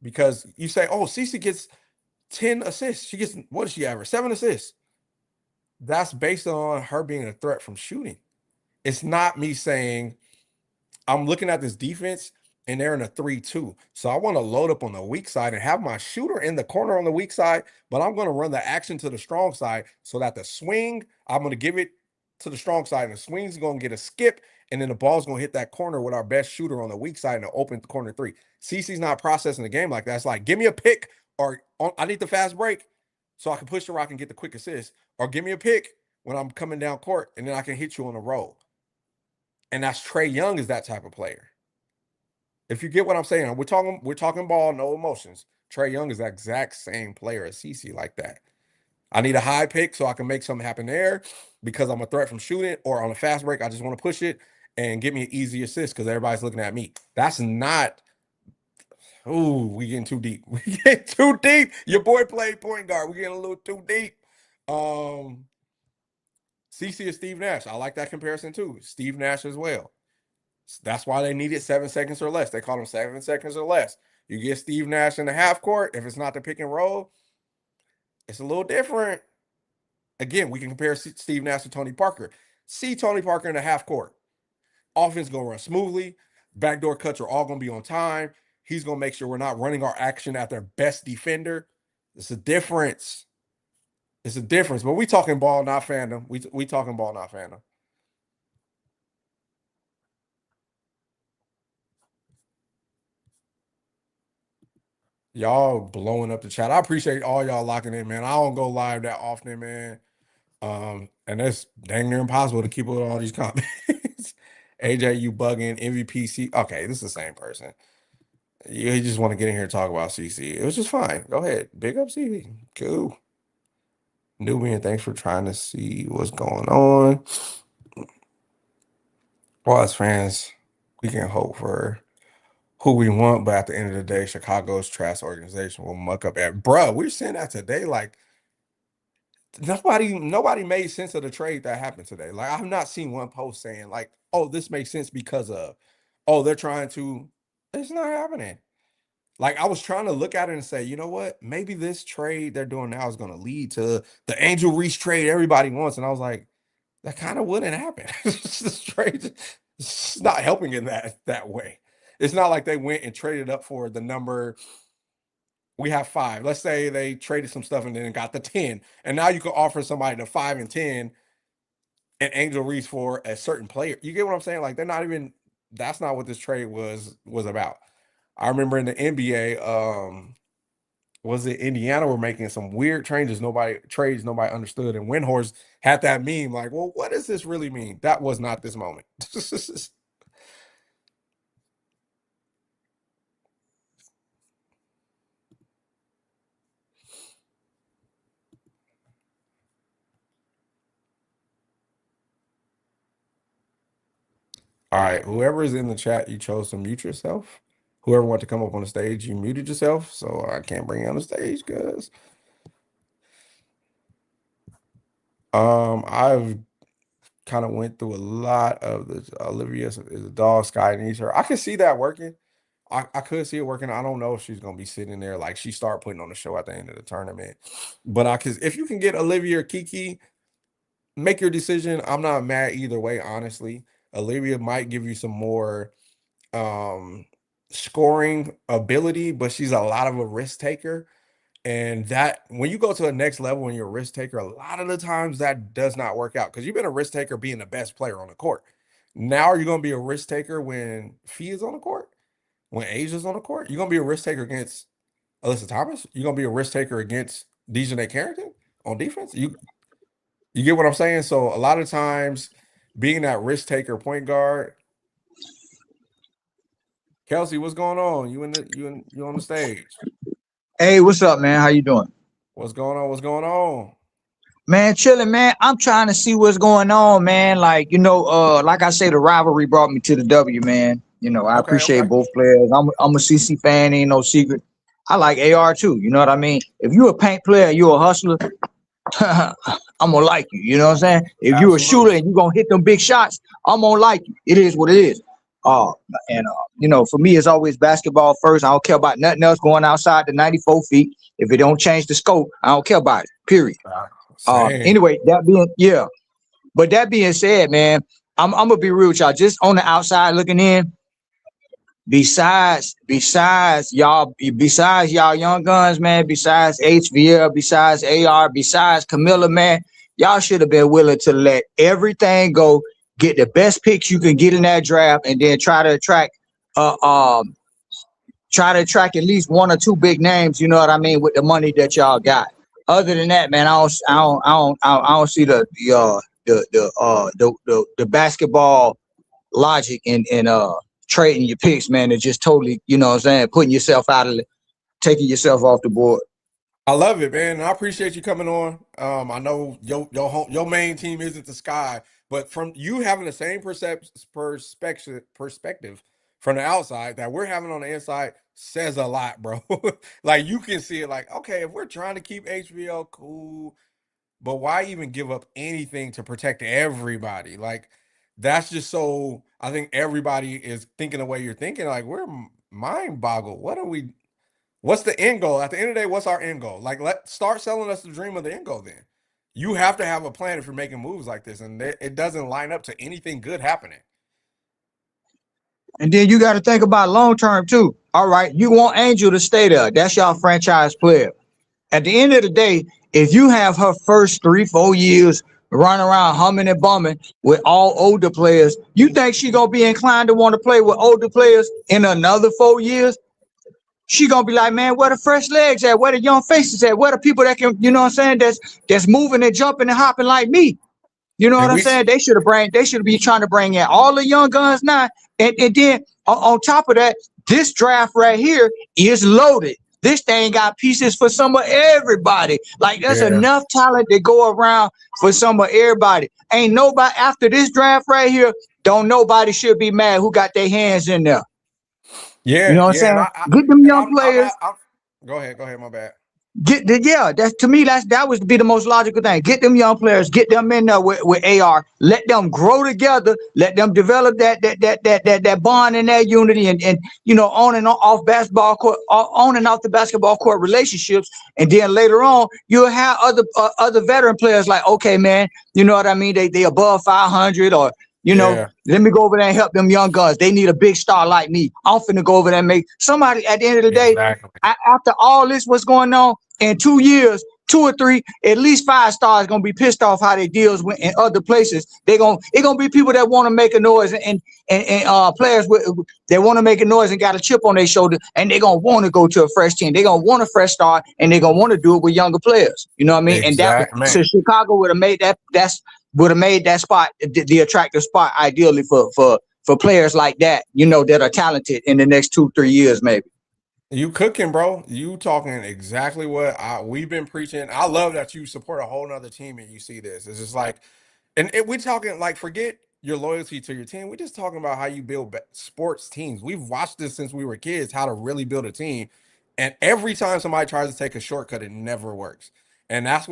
Because you say, oh, CC gets 10 assists. She gets, what does she average? 7 assists. That's based on her being a threat from shooting. It's not me saying I'm looking at this defense and they're in a 3-2. So I want to load up on the weak side and have my shooter in the corner on the weak side, but I'm going to run the action to the strong side so that the swing, I'm going to give it to the strong side, and the swing's going to get a skip, and then the ball's going to hit that corner with our best shooter on the weak side in the open corner three. CC's not processing the game like that. It's like, give me a pick, or I need the fast break so I can push the rock and get the quick assist, or give me a pick when I'm coming down court, and then I can hit you on a roll. And that's Trey Young is that type of player. If you get what I'm saying, we're talking ball, no emotions. Trey Young is that exact same player as CC like that. I need a high pick so I can make something happen there because I'm a threat from shooting, or on a fast break, I just want to push it and give me an easy assist because everybody's looking at me. That's not. Ooh, we getting too deep. We getting too deep. Your boy played point guard. We getting a little too deep. Um, CC is Steve Nash. I like that comparison too. Steve Nash as well. That's why they needed 7 seconds or less. They call them 7 seconds or less. You get Steve Nash in the half court. If it's not the pick and roll, it's a little different. Again, we can compare Steve Nash to Tony Parker. See Tony Parker in the half court. Offense going to run smoothly. Backdoor cuts are all going to be on time. He's going to make sure we're not running our action at their best defender. It's a difference. It's a difference. But we talking ball, not fandom. We talking ball, not fandom. Y'all blowing up the chat. I appreciate all y'all locking in, man. I don't go live that often, man. And it's dang near impossible to keep up with all these comments. AJ, you bugging MVP. Okay, this is the same person. You just want to get in here and talk about CC. It was just fine. Go ahead. Big up CC. Cool. Nubian, thanks for trying to see what's going on. Well, as fans, we can hope for who we want, but at the end of the day, Chicago's trash organization will muck up at bruh. We're seeing that today. Like nobody made sense of the trade that happened today. Like I've not seen one post saying like, oh, this makes sense because of, oh, they're trying to. It's not happening. Like I was trying to look at it and say, you know what? Maybe this trade they're doing now is going to lead to the Angel Reese trade everybody wants. And I was like, that kind of wouldn't happen. This trade is not helping in that way. It's not like they went and traded up for the number. We have five. Let's say they traded some stuff and then got the 10. And now you can offer somebody the 5 and 10 and Angel Reese for a certain player. You get what I'm saying? Like they're not even, that's not what this trade was about. I remember in the NBA, was it Indiana were making some weird nobody understood. And Windhorst had that meme like, well, what does this really mean? That was not this moment. All right, whoever is in the chat, you chose to mute yourself. Whoever want to come up on the stage, you muted yourself, so I can't bring you on the stage because I've kind of went through a lot of the Olivia is a dog, Sky needs her. I can see that working. I could see it working. I don't know if she's gonna be sitting there like she start putting on the show at the end of the tournament. But I cause if you can get Olivia or Kiki, make your decision. I'm not mad either way, honestly. Olivia might give you some more um scoring ability, but she's a lot of a risk taker. And that when you go to the next level and you're a risk taker, a lot of the times that does not work out because you've been a risk taker being the best player on the court. Now are you going to be a risk taker when Fee is on the court? When Asia's on the court? You're going to be a risk taker against Alyssa Thomas? You're going to be a risk taker against Dejanay Carrington on defense? You get what I'm saying? So a lot of times being that risk taker point guard, Kelsey, what's going on? You on the stage. Hey, what's up, man? How you doing? What's going on? What's going on? Man, chilling, man. I'm trying to see what's going on, man. Like, like I say, the rivalry brought me to the W, man. I Okay, appreciate okay. both players. I'm a CC fan, ain't no secret. I like AR too. You know what I mean? If you a paint player, you a hustler, I'm gonna like you. You know what I'm saying? If you a shooter Absolutely. and you gonna hit them big shots, I'm gonna like you. It is what it is. Uh, for me, it's always basketball first. I don't care about nothing else going outside the 94 feet. If it don't change the scope, I don't care about it. Period. Same. Anyway, but that being said, man, I'm gonna be real with y'all. Just on the outside looking in, besides y'all young guns, man, besides HVL, besides AR, besides Camilla, man, y'all should have been willing to let everything go, get the best picks you can get in that draft, and then uh um try to attract at least one or two big names, you know what I mean, with the money that y'all got. Other than that, man, I don't see the basketball logic in trading your picks, man. It's just totally, you know what I'm saying, putting yourself out of it, taking yourself off the board. I love it, man. I appreciate you coming on. I know your main team isn't the Sky, but from you having the same perspective from the outside that we're having on the inside says a lot, bro. Like you can see it like, okay, if we're trying to keep HBO cool, but why even give up anything to protect everybody? Like that's just so I think everybody is thinking the way you're thinking. Like we're mind boggled. What are we? What's the end goal? At the end of the day, what's our end goal? Like, let start selling us the dream of the end goal. Then you have to have a plan if you're making moves like this, and it doesn't line up to anything good happening. And then you got to think about long term too. All right, you want Angel to stay there. That's your franchise player. At the end of the day, if you have her first 3, 4 years running around humming and bumming with all older players, you think she gonna be inclined to want to play with older players in another 4 years? She gonna be like, man, where the fresh legs at? Where the young faces at? Where the people that can, you know what I'm saying, that's moving and jumping and hopping like me? You know what And I'm saying? They should be trying to bring in all the young guns now. And then on top of that, this draft right here is loaded. This thing got pieces for some of everybody. Like there's yeah, enough talent to go around for some of everybody. Ain't nobody after this draft right here. Don't nobody should be mad who got their hands in there. You know yeah, what I'm yeah. And saying? I Get them and young I'm players. not. Go ahead. My bad. That's to me. That would be the most logical thing. Get them young players, get them in there with AR, let them grow together, let them develop that bond and that unity, and on and off basketball court, on and off the basketball court relationships, and then later on you'll have other veteran players like, okay, man, you know what I mean? They above 500 or. Yeah, Let me go over there and help them young guns. They need a big star like me. I'm finna go over there and make somebody at the end of the day. exactly. After all this, what's going on in 2 years, 2 or 3, at least 5 stars gonna be pissed off how they deals with in other places. It gonna be people that want to make a noise and players that want to make a noise and got a chip on their shoulder, and they gonna want to go to a fresh team. They gonna want a fresh start, and they gonna want to do it with younger players. You know what I mean? And that Exact so man. Chicago would have made that spot the attractive spot ideally for players like that. That are talented in the next 2, 3 years maybe. You cooking, bro. You talking exactly what we've been preaching. I love that you support a whole nother team and you see this. It's just like, and we talking like forget. your loyalty to your team. We're just talking about how you build sports teams. We've watched this since we were kids, how to really build a team. And every time somebody tries to take a shortcut, it never works. And that's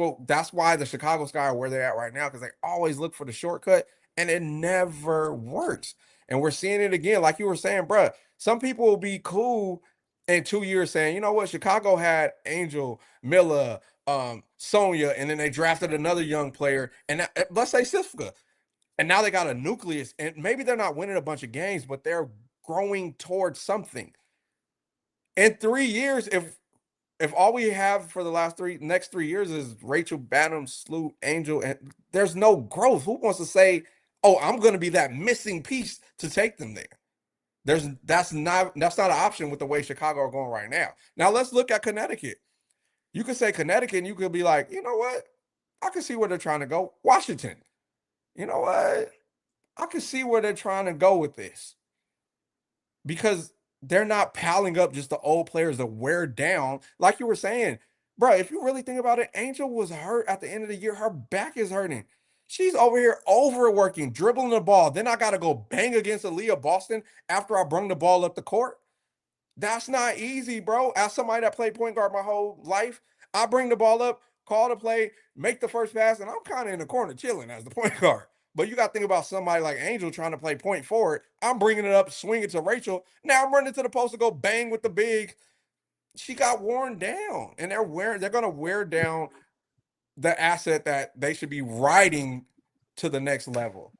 why the Chicago Sky are where they're at right now, because they always look for the shortcut and it never works. And we're seeing it again. Like you were saying, bruh, some people will be cool in 2 years saying, you know what, Chicago had Angel, Miller, Sonya, and then they drafted another young player. And let's say Sifka. And now they got a nucleus, and maybe they're not winning a bunch of games, but they're growing towards something. In 3 years, if all we have for the next 3 years is Rachel, Bantam, Sloot, Angel, and there's no growth, who wants to say, "Oh, I'm going to be that missing piece to take them there"? That's not an option with the way Chicago are going right now. Now let's look at Connecticut. You could say Connecticut, and you could be like, you know what? I can see where they're trying to go. Washington. You know what? I can see where they're trying to go with this because they're not piling up just the old players that wear down. Like you were saying, bro, if you really think about it, Angel was hurt at the end of the year. Her back is hurting. She's over here overworking, dribbling the ball. Then I got to go bang against Aaliyah Boston after I brung the ball up the court. That's not easy, bro. As somebody that played point guard my whole life, I bring the ball up, call the play, make the first pass, and I'm kind of in the corner chilling as the point guard. But you got to think about somebody like Angel trying to play point forward. I'm bringing it up, swing it to Rachel. Now I'm running to the post to go bang with the big. She got worn down, and they're going to wear down the asset that they should be riding to the next level.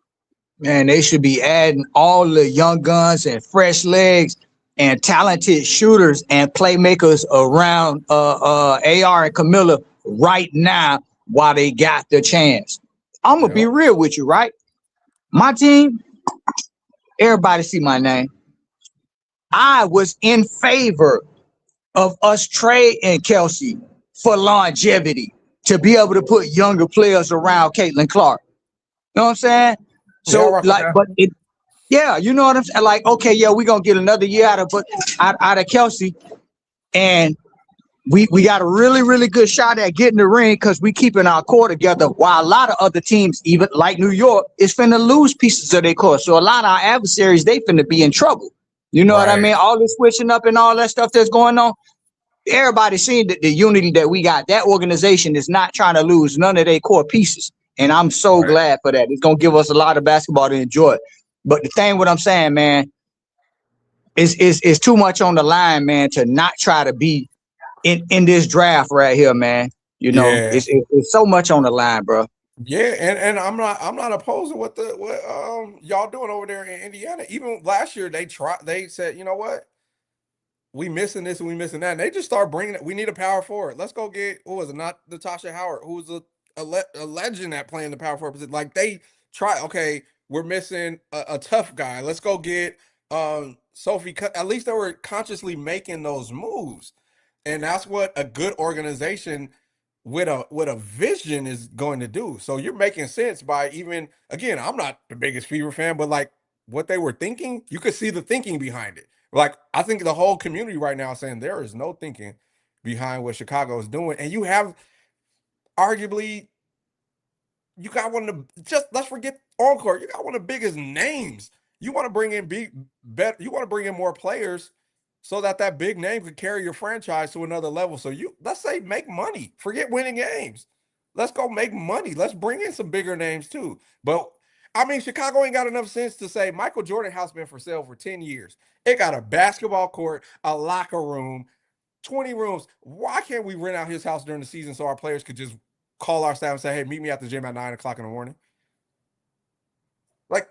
Man, they should be adding all the young guns and fresh legs and talented shooters and playmakers around AR and Camilla right now while they got the chance. I'm gonna be Yep. real with you, right? My team, everybody see my name. I was in favor of us trading Kelsey for longevity to be able to put younger players around Caitlin Clark. You know what I'm saying? Yeah, I So rock with like, that. but it, yeah, you know what I'm saying? Like, okay, yeah, we're gonna get another year out of Kelsey, and we got a really, really good shot at getting the ring because we keeping our core together while a lot of other teams, even like New York, is finna lose pieces of their core. So a lot of our adversaries, they finna be in trouble. You know what I Right. mean? All this switching up and all that stuff that's going on. Everybody seeing that the unity that we got. That organization is not trying to lose none of their core pieces. And I'm so Right. glad for that. It's gonna give us a lot of basketball to enjoy. But the thing what I'm saying, man, is too much on the line, man, to not try to be in this draft right here, man. You know, Yeah. it's so much on the line, bro. Yeah, and I'm not opposed to what y'all doing over there in Indiana. Even last year they said, you know what? We missing this and we missing that. And they just start bringing it. We need a power forward. Let's go get who was it? Not Natasha Howard, who was a legend at playing the power forward position. Like they try. Okay, we're missing a tough guy. Let's go get Sophie. At least they were consciously making those moves, and that's what a good organization with a vision is going to do. So you're making sense by even again. I'm not the biggest Fever fan, but like what they were thinking, you could see the thinking behind it. Like I think the whole community right now is saying there is no thinking behind what Chicago is doing, and you have arguably you got one of the just let's forget Encore. You got one of the biggest names. You want to bring in big bet. You want to bring in more players so that that big name could carry your franchise to another level. So you let's say make money. Forget winning games. Let's go make money. Let's bring in some bigger names too. But I mean, Chicago ain't got enough sense to say Michael Jordan house been for sale for 10 years. It got a basketball court, a locker room, 20 rooms. Why can't we rent out his house during the season so our players could just call our staff and say, hey, meet me at the gym at 9 o'clock in the morning? Like,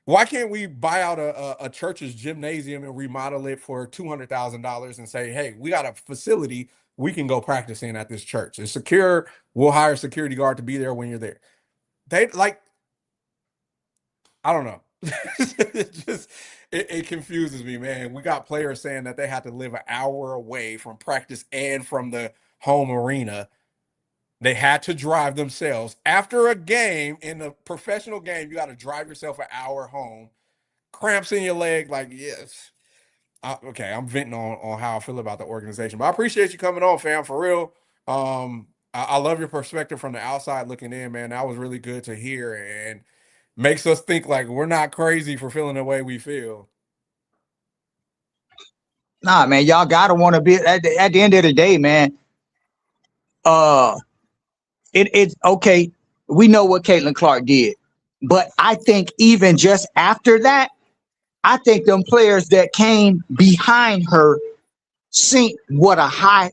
why can't we buy out a church's gymnasium and remodel it for $200,000 and say, hey, we got a facility we can go practice in at this church? It's secure. We'll hire a security guard to be there when you're there. They like, I don't know. It confuses me, man. We got players saying that they have to live an hour away from practice and from the home arena. They had to drive themselves after a game in a professional game. You got to drive yourself an hour home, cramps in your leg. Like, yes. Okay, I'm venting on how I feel about the organization, but I appreciate you coming on, fam, for real. I love your perspective from the outside looking in, man. That was really good to hear, and makes us think like we're not crazy for feeling the way we feel. Nah, man, y'all gotta want to be at the end of the day, man. Uh, it's okay. We know what Caitlin Clark did, but I think even just after that, I think them players that came behind her seen what a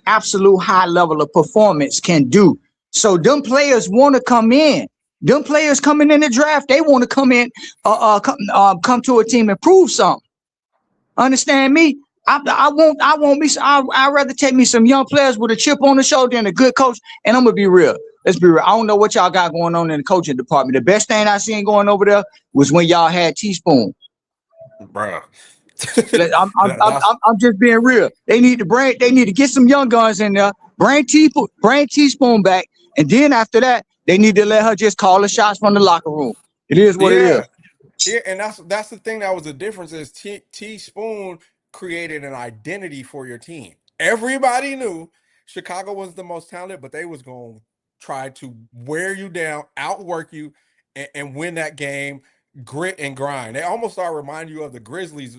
absolute high level of performance can do. So them players want to come in. Them players coming in the draft, they want to come in, come to a team and prove something. Understand me? I won't be. I'd rather take me some young players with a chip on the shoulder and a good coach. And I'm gonna be real. Let's be real. I don't know what y'all got going on in the coaching department. The best thing I seen going over there was when y'all had Teaspoon. Bruh. I'm just being real. They need to bring. They need to get some young guns in there. Bring Teaspoon back, and then after that, they need to let her just call the shots from the locker room. It is what it is. Yeah. Yeah, and that's the thing that was the difference is Teaspoon created an identity for your team. Everybody knew Chicago was the most talented, but they was going to try to wear you down, outwork you, and win that game, grit and grind. They almost started remind you of the Grizzlies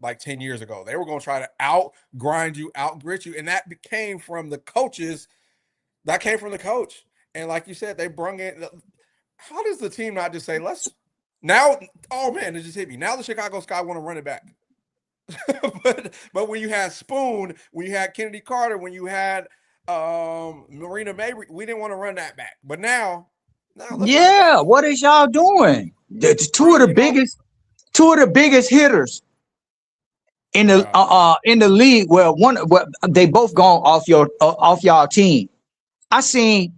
like 10 years ago. They were going to try to out grind you, out grit you, and that came from the coaches. That came from the coach. And like you said, they brung in. How does the team not just say, let's now? Oh man, it just hit me. Now the Chicago Sky want to run it back. but when you had Spoon, when you had Kennedy Carter, when you had Marina Mabry, we didn't want to run that back. But now let's run it back. Yeah, what is y'all doing? The two of Bro, the biggest hitters bruh, in the league. Well, they both gone off y'all team. I seen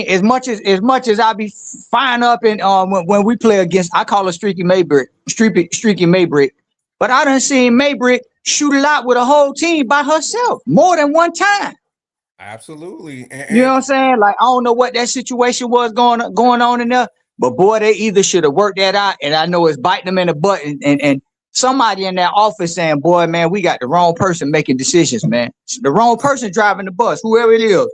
as much as I be fine up in when we play against, I call her Streaky Maybrick, but I done seen Maybrick shoot it out with a whole team by herself more than one time. absolutely. You know what I'm saying? Like I don't know what that situation was going on in there, but boy, they either should have worked that out, and I know it's biting them in the butt, and somebody in that office saying, "Boy, man, we got the wrong person making decisions, man. The wrong person driving the bus, whoever it is."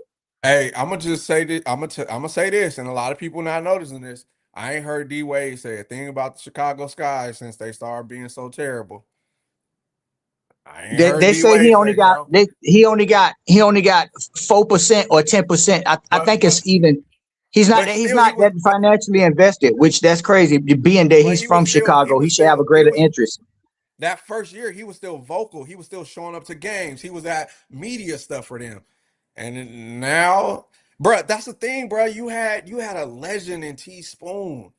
Hey, I'm gonna just say this. I'm gonna say this, and a lot of people not noticing this. I ain't heard D Wade say a thing about the Chicago Sky since they started being so terrible. I ain't heard They D say he Wade only say, got bro. he only got 4% or 10%. I But think but it's even. but He's still, he not was. that financially invested, which that's crazy. Being that But he's from he Chicago, he was should have a still he greater was interest. that first year. He was still vocal. He was still showing up to games. He was at media stuff for them. And now, bro, that's the thing, bro. You had a legend in T Spoon.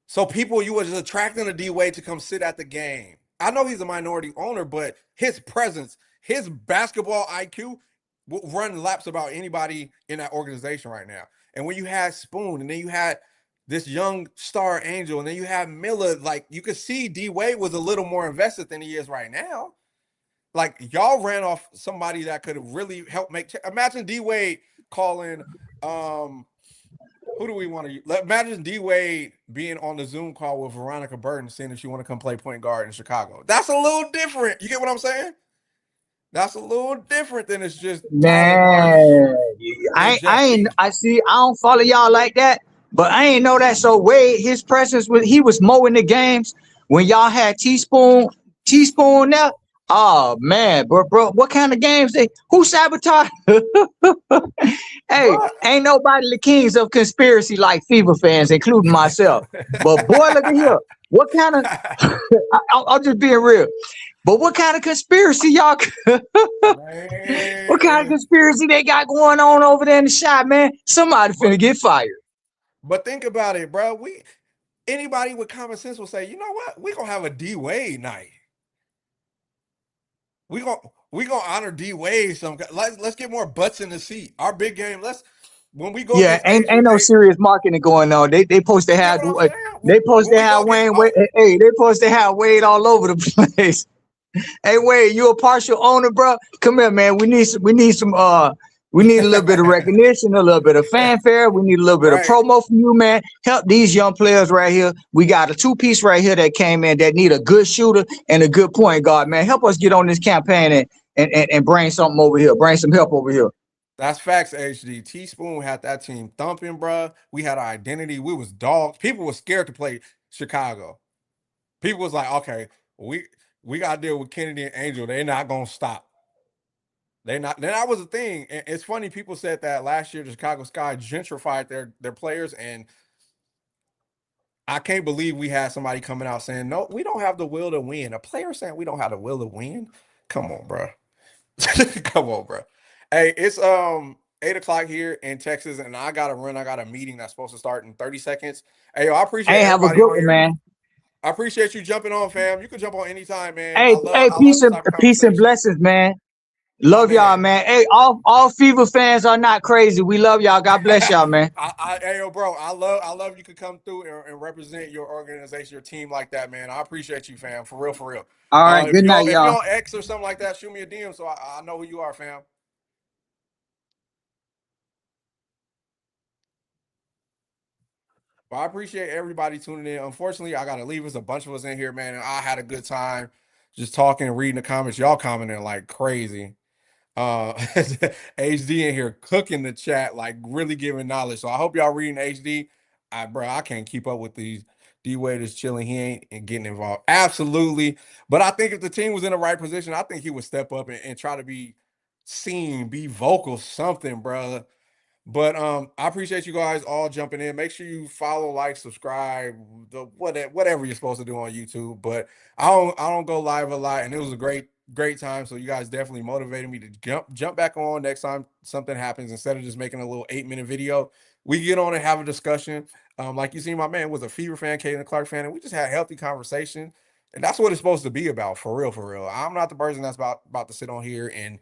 So people, you was just attracting a D Wade to come sit at the game. I know he's a minority owner, but his presence, his basketball IQ will run laps about anybody in that organization right now. And when you had Spoon, and then you had this young star Angel, and then you had Miller, like you could see D Wade was a little more invested than he is right now. Like y'all ran off somebody that could really help make. Imagine D Wade calling um who do we want to imagine D Wade being on the Zoom call with Veronica Burton, seeing if she want to come play point guard in Chicago? That's a little different. You get what I'm saying? That's a little different than it's just Tyler Martin Man, and Jeff Teague. I see. I don't follow y'all like that, but I ain't know that. So Wade, his presence was he was mowing the games when y'all had Teaspoon there. Oh man, bro, what kind of games they? Who sabotaged? Hey, But ain't nobody the kings of conspiracy like Fever fans, including myself. But boy, look at here. What kind of? I'll just being real. But what kind of conspiracy y'all? What kind of man, conspiracy they got going on over there in the shop, man? Somebody but finna get fired. but think about it, bro. We anybody with common sense will say, you know what? We gonna have a D Wade night. We gonna we gonna honor D Wade. Let's get more butts in the seat. Our big game. Let's when we go Yeah, against Asia. ain't no serious marketing going on. They supposed to You get have what I'm saying? they supposed When to we go have against Wayne. Hey, they supposed to have Wade all over the place. Hey Wade, you a partial owner, bro? Come here, man. We need a little bit of recognition, a little bit of fanfare. We need a little bit of right. promo from you, man. Help these young players right here. We got a two-piece right here that came in that need a good shooter and a good point guard, man. Help us get on this campaign and bring something over here. Bring some help over here. That's facts, HD. Teaspoon had that team thumping, bruh. We had our identity. We was dogs. People were scared to play Chicago. People was like, okay, we we got to deal with Kennedy and Angel. They're not gonna stop. They not. Then that was a thing. And it's funny. People said that last year the Chicago Sky gentrified their players, and I can't believe we had somebody coming out saying no, we don't have the will to win. A player saying we don't have the will to win. Come on, bro. Come on, bro. Hey, it's 8 o'clock here in Texas, and I gotta run. I got a meeting that's supposed to start in 30 seconds. Hey, yo, I appreciate Hey, have a everybody good on one, here. man. I appreciate you jumping on, fam. You can jump on anytime, man. Hey, hey, I love this type of peace and conversation. blessings, man. My Love y'all, man. man. Hey, all Fever fans are not crazy. We love y'all. God bless y'all, man. Hey, yo, bro, I love you could come through and represent your organization, your team like that, man. I appreciate you, fam. For real, for real. All right, good night, If you're y'all. on X or something like that, shoot me a DM so I know who you are, fam. But I appreciate everybody tuning in. Unfortunately, I gotta leave. There's a bunch of us in here, man, and I had a good time just talking and reading the comments. Y'all commenting like crazy. Uh HD in here cooking the chat, like really giving knowledge. So I hope y'all reading HD. Bro, I can't keep up with these. D Wade is chilling. He ain't getting involved. Absolutely. But I think if the team was in the right position, I think he would step up and try to be seen, be vocal, something, bro. But I appreciate you guys all jumping in. Make sure you follow, like, subscribe, whatever you're supposed to do on YouTube. But I don't go live a lot, and it was a great time. So you guys definitely motivated me to jump back on next time something happens. Instead of just making a little 8 minute video, we get on and have a discussion. Like you see, my man was a Fever fan, Caitlin Clark fan, and we just had healthy conversation. And that's what it's supposed to be about, for real, for real. I'm not the person that's about to sit on here and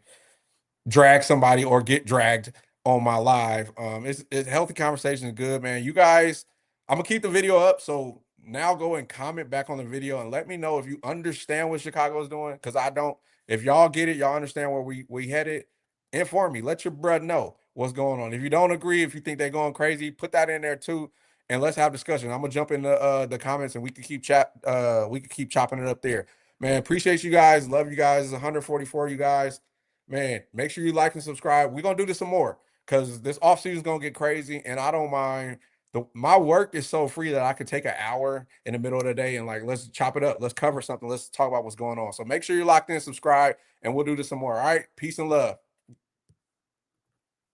drag somebody or get dragged on my live. It's healthy conversation is good, man. You guys, I'm gonna keep the video up. So now go and comment back on the video and let me know if you understand what Chicago is doing. Cause I don't. If y'all get it, y'all understand where we headed. Inform me. Let your brother know what's going on. If you don't agree, if you think they're going crazy, put that in there too. And let's have discussion. I'm gonna jump in the comments and we can keep chopping it up there. Man, appreciate you guys. Love you guys. 144 you guys. Man, make sure you like and subscribe. We're gonna do this some more because this off season is gonna get crazy, and I don't mind. My work is so free that I could take an hour in the middle of the day and like let's chop it up, let's cover something, let's talk about what's going on. So make sure you're locked in, subscribe, and we'll do this some more. All right, peace and love.